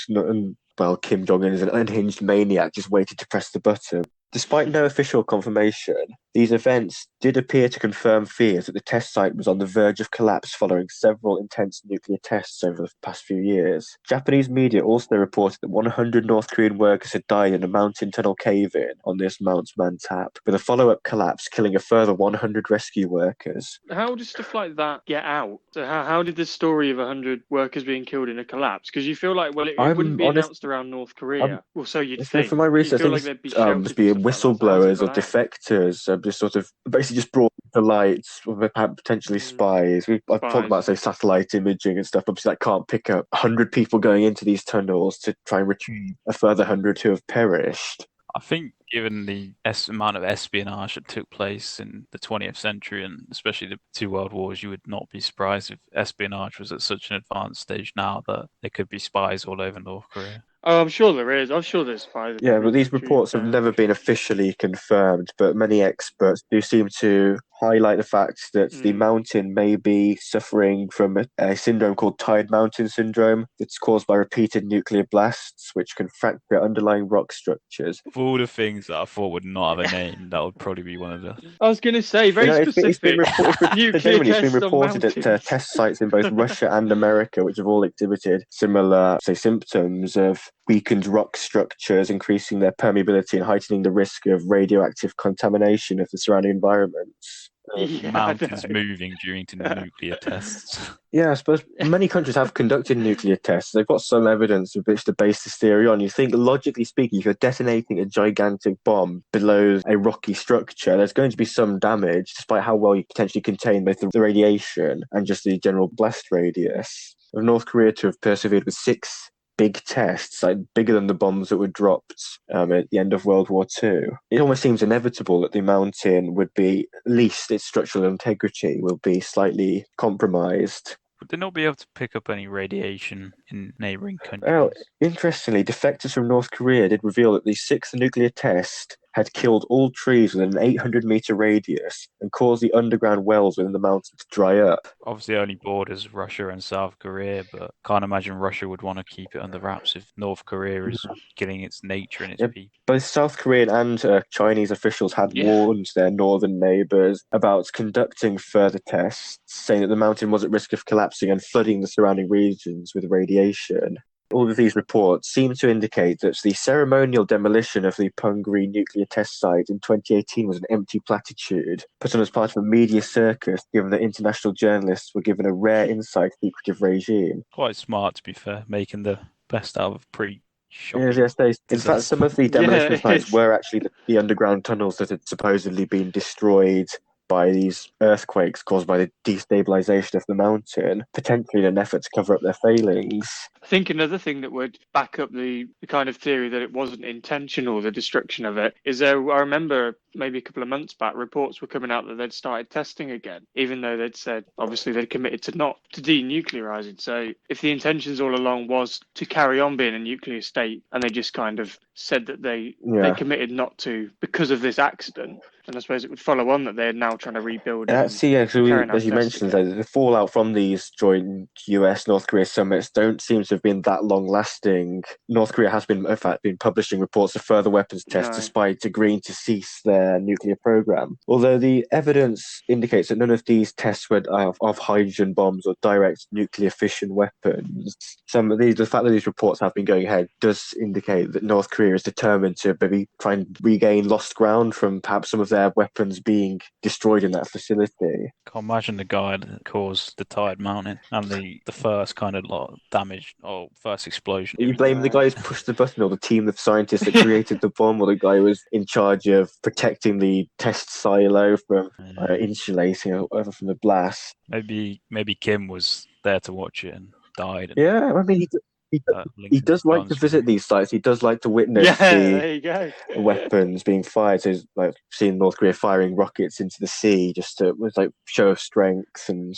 Kim Jong Un is an unhinged maniac just waiting to press the button. Despite no official confirmation, these events did appear to confirm fears that the test site was on the verge of collapse following several intense nuclear tests over the past few years. Japanese media also reported that 100 North Korean workers had died in a mountain tunnel cave-in on this Mount Mantap, with a follow-up collapse killing a further 100 rescue workers. How does stuff like that get out? So how did this story of 100 workers being killed in a collapse? Because you feel like, well, it wouldn't be announced around North Korea. Well, so you'd think. For my research, I think it's be whistleblowers or defectors, just sort of basically just brought to light, potentially spies. I've talked about, say, satellite imaging and stuff. Obviously, that can't pick up 100 people going into these tunnels to try and retrieve a further 100 who have perished. I think given the amount of espionage that took place in the 20th century, and especially the two world wars, you would not be surprised if espionage was at such an advanced stage now that there could be spies all over North Korea. Oh, I'm sure there is. I'm sure there's spies. Yeah, but these reports have never been officially confirmed, but many experts do seem to highlight the fact that the mountain may be suffering from a syndrome called Tide Mountain Syndrome that's caused by repeated nuclear blasts, which can fracture underlying rock structures. Of all the things that I thought would not have a name, that would probably be one of the... I was going to say, very specific. It's been reported at test sites in both Russia and America, which have all exhibited similar, say, symptoms of weakened rock structures, increasing their permeability and heightening the risk of radioactive contamination of the surrounding environments. Mountains moving during the nuclear tests. Yeah, I suppose many countries have conducted nuclear tests. They've got some evidence of which to base this theory on. You think, logically speaking, if you're detonating a gigantic bomb below a rocky structure, there's going to be some damage, despite how well you potentially contain both the radiation and just the general blast radius. For North Korea to have persevered with 6 big tests, like bigger than the bombs that were dropped at the end of World War II. It almost seems inevitable that the mountain would be, at least its structural integrity will be slightly compromised. Would they not be able to pick up any radiation in neighbouring Well, countries. interestingly, defectors from North Korea did reveal that the sixth nuclear test had killed all trees within an 800-meter radius and caused the underground wells within the mountain to dry up. Obviously, only borders Russia and South Korea, but can't imagine Russia would want to keep it under wraps if North Korea is killing its nature and its Yeah, people. both South Korean and Chinese officials had Yeah. warned their northern neighbours about conducting further tests, saying that the mountain was at risk of collapsing and flooding the surrounding regions with radiation. All of these reports seem to indicate that the ceremonial demolition of the Pyongyang nuclear test site in 2018 was an empty platitude, put on as part of a media circus, given that international journalists were given a rare insight to the secretive regime. Quite smart, to be fair, making the best out of a pretty Yes, shocking yes, in fact, disaster. some of the Yeah, demolition it sites is. were actually the underground tunnels that had supposedly been destroyed by these earthquakes caused by the destabilization of the mountain, potentially in an effort to cover up their failings. I think another thing that would back up the kind of theory that it wasn't intentional, the destruction of it, is I remember maybe a couple of months back, reports were coming out that they'd started testing again, even though they'd said, obviously, they'd committed to not to denuclearizing. So if the intentions all along was to carry on being a nuclear state and they just kind of said that they committed not to because of this accident, and I suppose it would follow on that they're now trying to rebuild it. As you mentioned, again. the fallout from these joint US-North Korea summits don't seem to have been that long-lasting. North Korea has been, in fact, been publishing reports of further weapons tests despite agreeing to cease their nuclear program. Although the evidence indicates that none of these tests were of hydrogen bombs or direct nuclear fission weapons, the fact that these reports have been going ahead does indicate that North Korea is determined to maybe try and regain lost ground from perhaps some of their weapons being destroyed in that facility. Can't imagine the guy that caused the Tired Mountain and the first kind of damage or first explosion. Are you blaming the guy who's pushed the button, or the team of scientists that created the bomb, or the guy who was in charge of protecting the test silo from insulating or whatever from the blast? Maybe Kim was there to watch it and died. Yeah, I mean, he does like to visit these sites. He does like to witness there you go. weapons being fired. So, like seeing North Korea firing rockets into the sea, just was like show of strength. And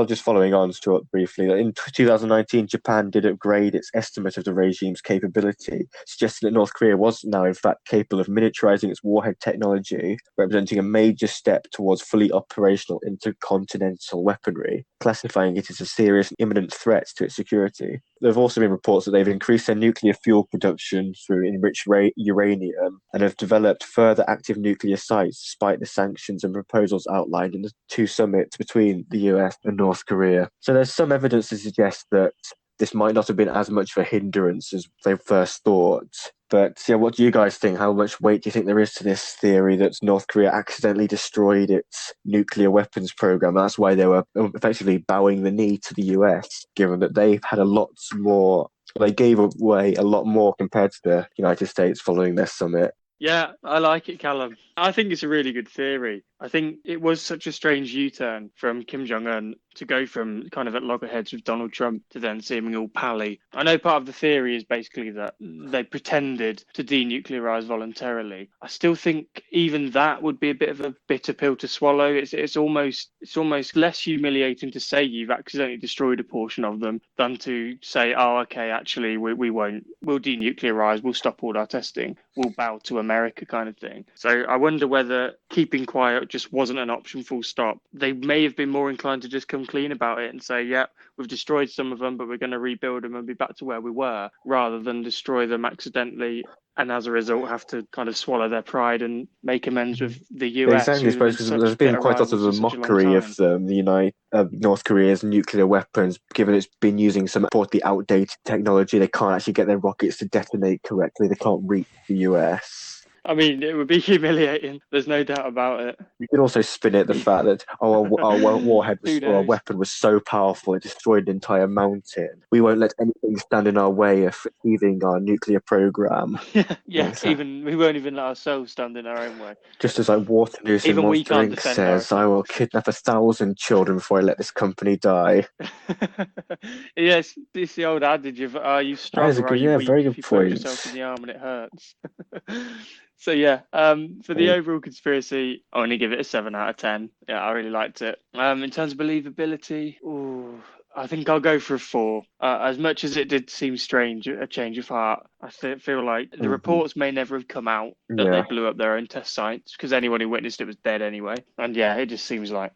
just following on Stuart briefly, in 2019, Japan did upgrade its estimate of the regime's capability, suggesting that North Korea was now in fact capable of miniaturizing its warhead technology, representing a major step towards fully operational intercontinental weaponry, classifying it as a serious and imminent threat to its security. There have also been reports that they've increased their nuclear fuel production through enriched uranium and have developed further active nuclear sites despite the sanctions and proposals outlined in the two summits between the US and North Korea. So there's some evidence to suggest that this might not have been as much of a hindrance as they first thought. But yeah, what do you guys think? How much weight do you think there is to this theory that North Korea accidentally destroyed its nuclear weapons program? That's why they were effectively bowing the knee to the US, given that they've had a lot more, they gave away a lot more compared to the United States following their summit. Yeah, I like it, Callum. I think it's a really good theory. I think it was such a strange U-turn from Kim Jong Un to go from kind of at loggerheads with Donald Trump to then seeming all pally. I know part of the theory is basically that they pretended to denuclearize voluntarily. I still think even that would be a bit of a bitter pill to swallow. It's almost less humiliating to say you've accidentally destroyed a portion of them than to say, oh, okay, actually we won't. We'll denuclearize. We'll stop all our testing. We'll bow to America, kind of thing. So I wonder whether keeping quiet just wasn't an option, full stop. They may have been more inclined to just come clean about it and say, yeah, we've destroyed some of them, but we're going to rebuild them and be back to where we were, rather than destroy them accidentally and as a result have to kind of swallow their pride and make amends with the US. Exactly, I suppose, because there's been quite a lot of a mockery of North Korea's nuclear weapons, given it's been using some reportedly outdated technology. They can't actually get their rockets to detonate correctly. They can't reach the US. I mean, it would be humiliating. There's no doubt about it. You could also spin it the fact that our warhead or our weapon was so powerful it destroyed an entire mountain. We won't let anything stand in our way of achieving our nuclear program. Even we won't even let ourselves stand in our own way. Just as like Waterloo's in Monster Inc. says, I will kidnap 1,000 children before I let this company die. Yes, it's the old adage of are you strong or are you weak? Very good if you point. poke yourself in the arm and it hurts. So yeah, for the overall conspiracy, I only give it a 7 out of 10. Yeah, I really liked it. In terms of believability, I think I'll go for a 4. As much as it did seem strange, a change of heart, I feel like the reports may never have come out that they blew up their own test sites, because anyone who witnessed it was dead anyway. And yeah, it just seems odd.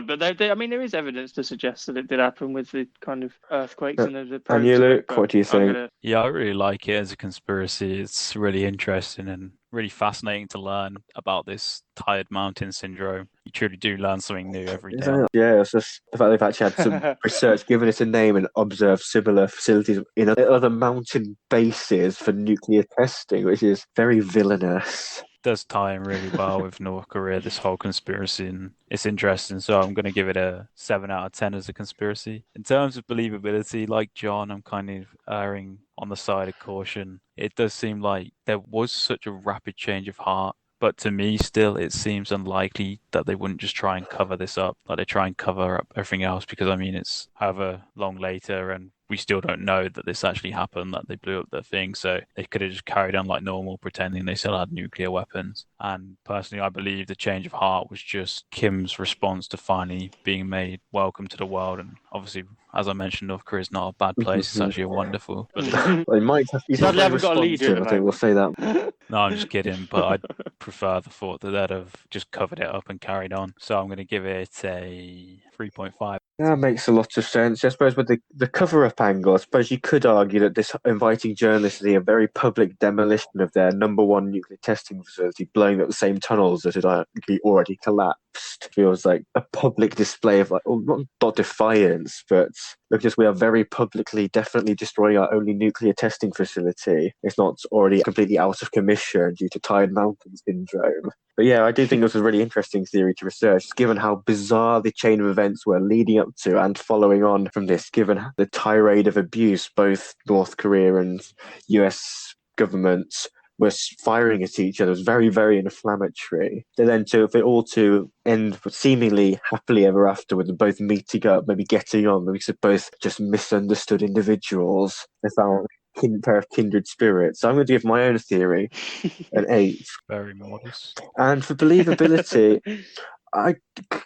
But I mean, there is evidence to suggest that it did happen with the kind of earthquakes and the And you, Luke, but what do you think? Yeah, I really like it as a conspiracy. It's really interesting and really fascinating to learn about this tired mountain syndrome. You truly do learn something new every day. Yeah, it's just the fact they've actually had some research, given it a name, and observed similar facilities in other mountain bases for nuclear testing, which is very villainous. Does tie in really well with North Korea, this whole conspiracy, and it's interesting. So I'm going to give it a 7 out of 10 as a conspiracy. In terms of believability, like John, I'm kind of erring on the side of caution. It does seem like there was such a rapid change of heart, but to me still it seems unlikely that they wouldn't just try and cover this up, like they try and cover up everything else, because I mean it's however long later and we still don't know that this actually happened, that they blew up the thing. So they could have just carried on like normal, pretending they still had nuclear weapons. And personally, I believe the change of heart was just Kim's response to finally being made welcome to the world. And obviously, as I mentioned, North Korea is not a bad place. It's actually a wonderful. Well, he might have. He's not Sadly, I very haven't got a leader at responsive. the I think we'll say that. No, I'm just kidding, but I prefer the thought that they'd have just covered it up and carried on. So I'm going to give it a 3.5. That makes a lot of sense. I suppose with the cover-up angle, I suppose you could argue that this inviting journalists to see a very public demolition of their number one nuclear testing facility, blowing up the same tunnels that had already collapsed, feels like a public display of like, well, not defiance, but look, just we are very publicly, definitely destroying our only nuclear testing facility. It's not already completely out of commission due to tired mountain syndrome. But yeah, I do think it was a really interesting theory to research, given how bizarre the chain of events were leading up to and following on from this, given the tirade of abuse both North Korea and US governments were firing at each other. It was very, very inflammatory. And then for it all to end seemingly happily ever after, with them both meeting up, maybe getting on, maybe both just misunderstood individuals. They found pair of kindred spirits. So I'm going to give my own theory an 8. Very modest. And for believability,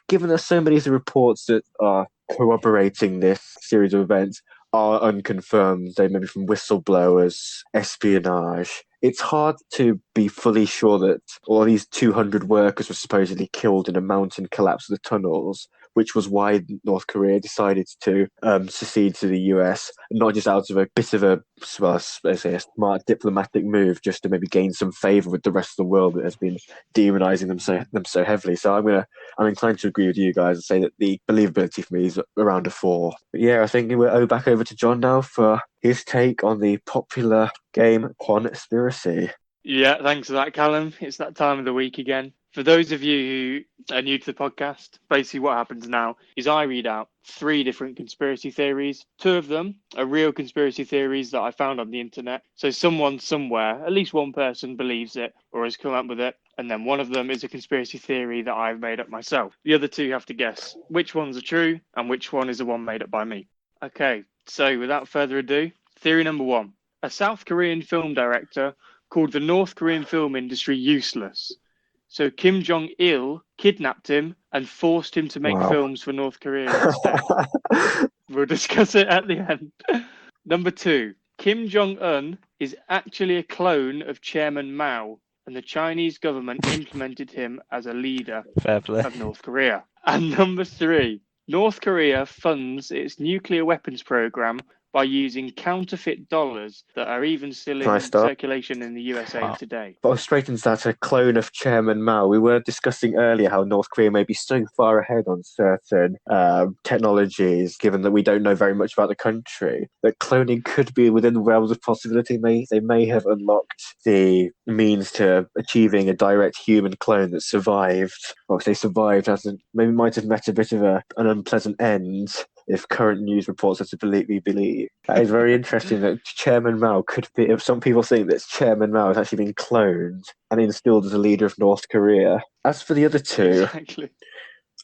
given there's so many of the reports that are corroborating this series of events are unconfirmed, they may be from whistleblowers, espionage, it's hard to be fully sure that all these 200 workers were supposedly killed in a mountain collapse of the tunnels, which was why North Korea decided to secede to the US, not just out of a bit of a smart diplomatic move, just to maybe gain some favor with the rest of the world that has been demonizing them so heavily. So I'm inclined to agree with you guys and say that the believability for me is around a 4. But yeah, I think we're back over to John now for his take on the popular game Conspiracy. Yeah, thanks for that, Callum. It's that time of the week again. For those of you who are new to the podcast, basically what happens now is I read out 3 different conspiracy theories. 2 of them are real conspiracy theories that I found on the internet. So someone somewhere, at least one person, believes it or has come up with it. And then one of them is a conspiracy theory that I've made up myself. The other 2 have to guess which ones are true and which one is the one made up by me. Okay, so without further ado, theory number 1. A South Korean film director called the North Korean film industry useless. So Kim Jong Un kidnapped him and forced him to make films for North Korea instead. We'll discuss it at the end. Number 2. Kim Jong Un is actually a clone of Chairman Mao, and the Chinese government implemented him as a leader of North Korea. And number 3. North Korea funds its nuclear weapons program by using counterfeit dollars that are even still in circulation in the USA today. But straight into that, a clone of Chairman Mao. We were discussing earlier how North Korea may be so far ahead on certain technologies, given that we don't know very much about the country, that cloning could be within the realms of possibility. They may have unlocked the means to achieving a direct human clone that survived. Well, if they survived, maybe might have met a bit of an unpleasant end, if current news reports are to be believed. That is very interesting that Chairman Mao could be, if some people think that Chairman Mao has actually been cloned and instilled as a leader of North Korea. As for the other 2, exactly.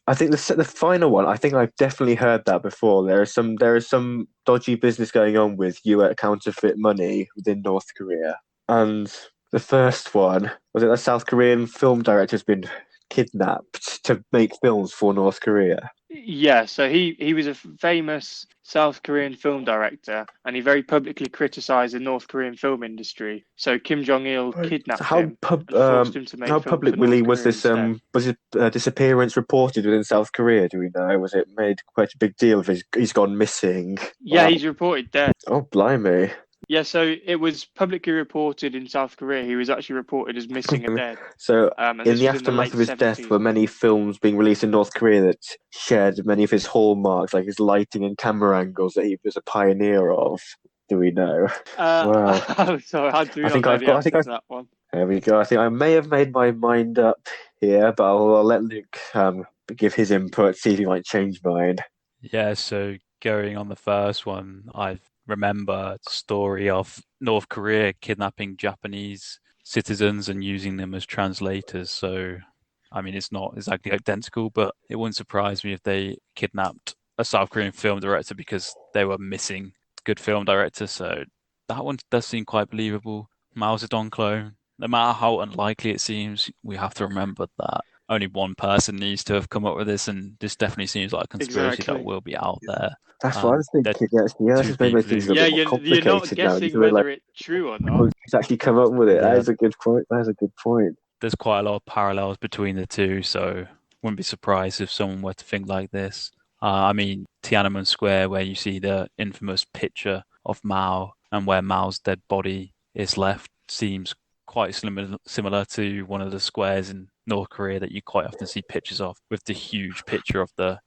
I think the final one, I think I've definitely heard that before. There is some dodgy business going on with US counterfeit money within North Korea. And the first one, was it a South Korean film director has been kidnapped to make films for North Korea? Yeah, so he was a famous South Korean film director, and he very publicly criticized the North Korean film industry. So Kim Jong Il Right. So kidnapped him and forced him to make how films for public really North was Korea this instead. was his disappearance reported within South Korea? Do we know? Was it made quite a big deal if he's gone missing? Yeah, Wow. he's reported dead. Oh, blimey. Yeah, so it was publicly reported in South Korea. He was actually reported as missing and dead. So And in this the was in the aftermath late of his 70s. death, were many films being released in North Korea that shared many of his hallmarks, like his lighting and camera angles that he was a pioneer of? Do we know? Wow. Sorry, I do I not think know I've the got. answer to that one. There we go. I think I may have made my mind up here, but I'll let Luke give his input, see if he might change mine. Yeah, so going on the first one, I remember the story of North Korea kidnapping Japanese citizens and using them as translators. So, I mean, it's not exactly identical, but it wouldn't surprise me if they kidnapped a South Korean film director because they were missing a good film director. So that one does seem quite believable. Mao Zedong clone. No matter how unlikely it seems, we have to remember that only one person needs to have come up with this, and this definitely seems like a conspiracy that Exactly. will be out there. That's what I was They're thinking. Yes, this two has made people things who, a Yeah, bit more you're not complicated now. guessing You're like, whether it's true or not. who's actually come up with it? That yeah, is a good point. That is a good point. there's quite a lot of parallels between the two, so wouldn't be surprised if someone were to think like this. I mean, Tiananmen Square, where you see the infamous picture of Mao and where Mao's dead body is left, seems quite similar to one of the squares in North Korea that you quite often see pictures of, with the huge picture of the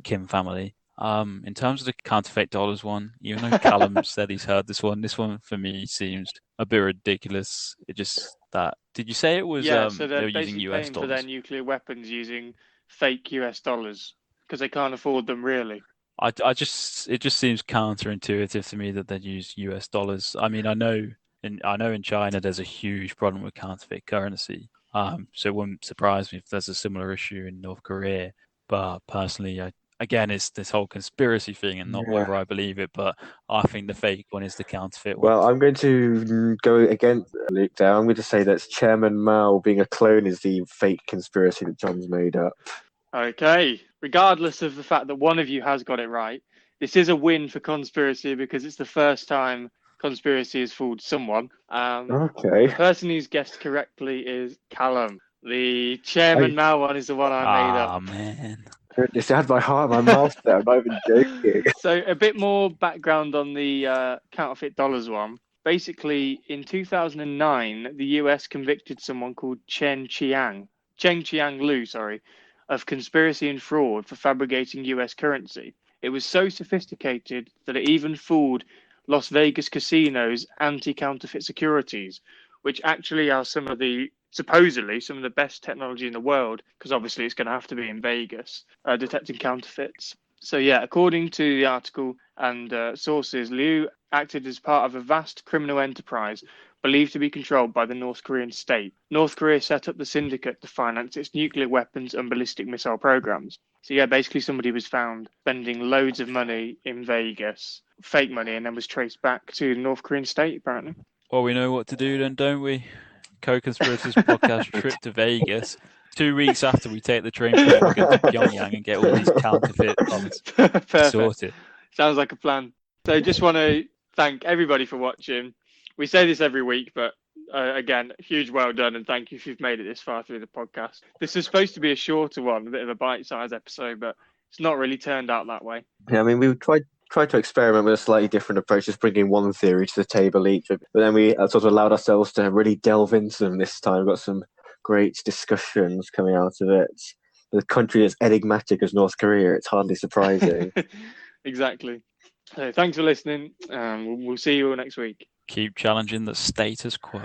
Kim family. In terms of the counterfeit dollars one, even though Callum said he's heard this one for me seems a bit ridiculous. It just that. Did you say it was Yeah, so they they're were using basically US paying for their dollars? nuclear weapons using fake US dollars because they can't afford them really. I just it just seems counterintuitive to me that they'd use US dollars. I mean, I know in China there's a huge problem with counterfeit currency. So it wouldn't surprise me if there's a similar issue in North Korea. But personally, again, it's this whole conspiracy thing and not Yeah. whether I believe it, but I think the fake one is the counterfeit one. Well, I'm going to go against Luke there. I'm going to say that Chairman Mao being a clone is the fake conspiracy that John's made up. Okay, regardless of the fact that one of you has got it right, this is a win for conspiracy because it's the first time conspiracy has fooled someone. Okay. The person who's guessed correctly is Callum. The Chairman Mao one is the one I made up. Ah, man. Goodness, I had my heart in my mouth there. I'm not even joking. So a bit more background on the counterfeit dollars one. Basically, in 2009, the US convicted someone called Cheng Chiang Lu, of conspiracy and fraud for fabricating US currency. It was so sophisticated that it even fooled Las Vegas casinos' anti-counterfeit securities, which actually are supposedly some of the best technology in the world, because obviously it's going to have to be in Vegas, detecting counterfeits. So yeah, according to the article and sources, Liu acted as part of a vast criminal enterprise believed to be controlled by the North Korean state. North Korea set up the syndicate to finance its nuclear weapons and ballistic missile programs. So yeah, basically somebody was found spending loads of money in Vegas, fake money, and then was traced back to the North Korean state, apparently. Well, we know what to do then, don't we? Co-Conspirators podcast trip to Vegas. 2 weeks after we take the train from Oregon to Pyongyang and get all these counterfeit dollars sorted. Sounds like a plan. So just want to thank everybody for watching. We say this every week, but again, huge well done and thank you if you've made it this far through the podcast. This is supposed to be a shorter one, a bit of a bite-sized episode, but it's not really turned out that way. Yeah, I mean, we tried to experiment with a slightly different approach, just bringing one theory to the table each. But then we sort of allowed ourselves to really delve into them this time. Got some great discussions coming out of it. The country as enigmatic as North Korea, it's hardly surprising. Exactly. So thanks for listening. We'll see you all next week. Keep challenging the status quo.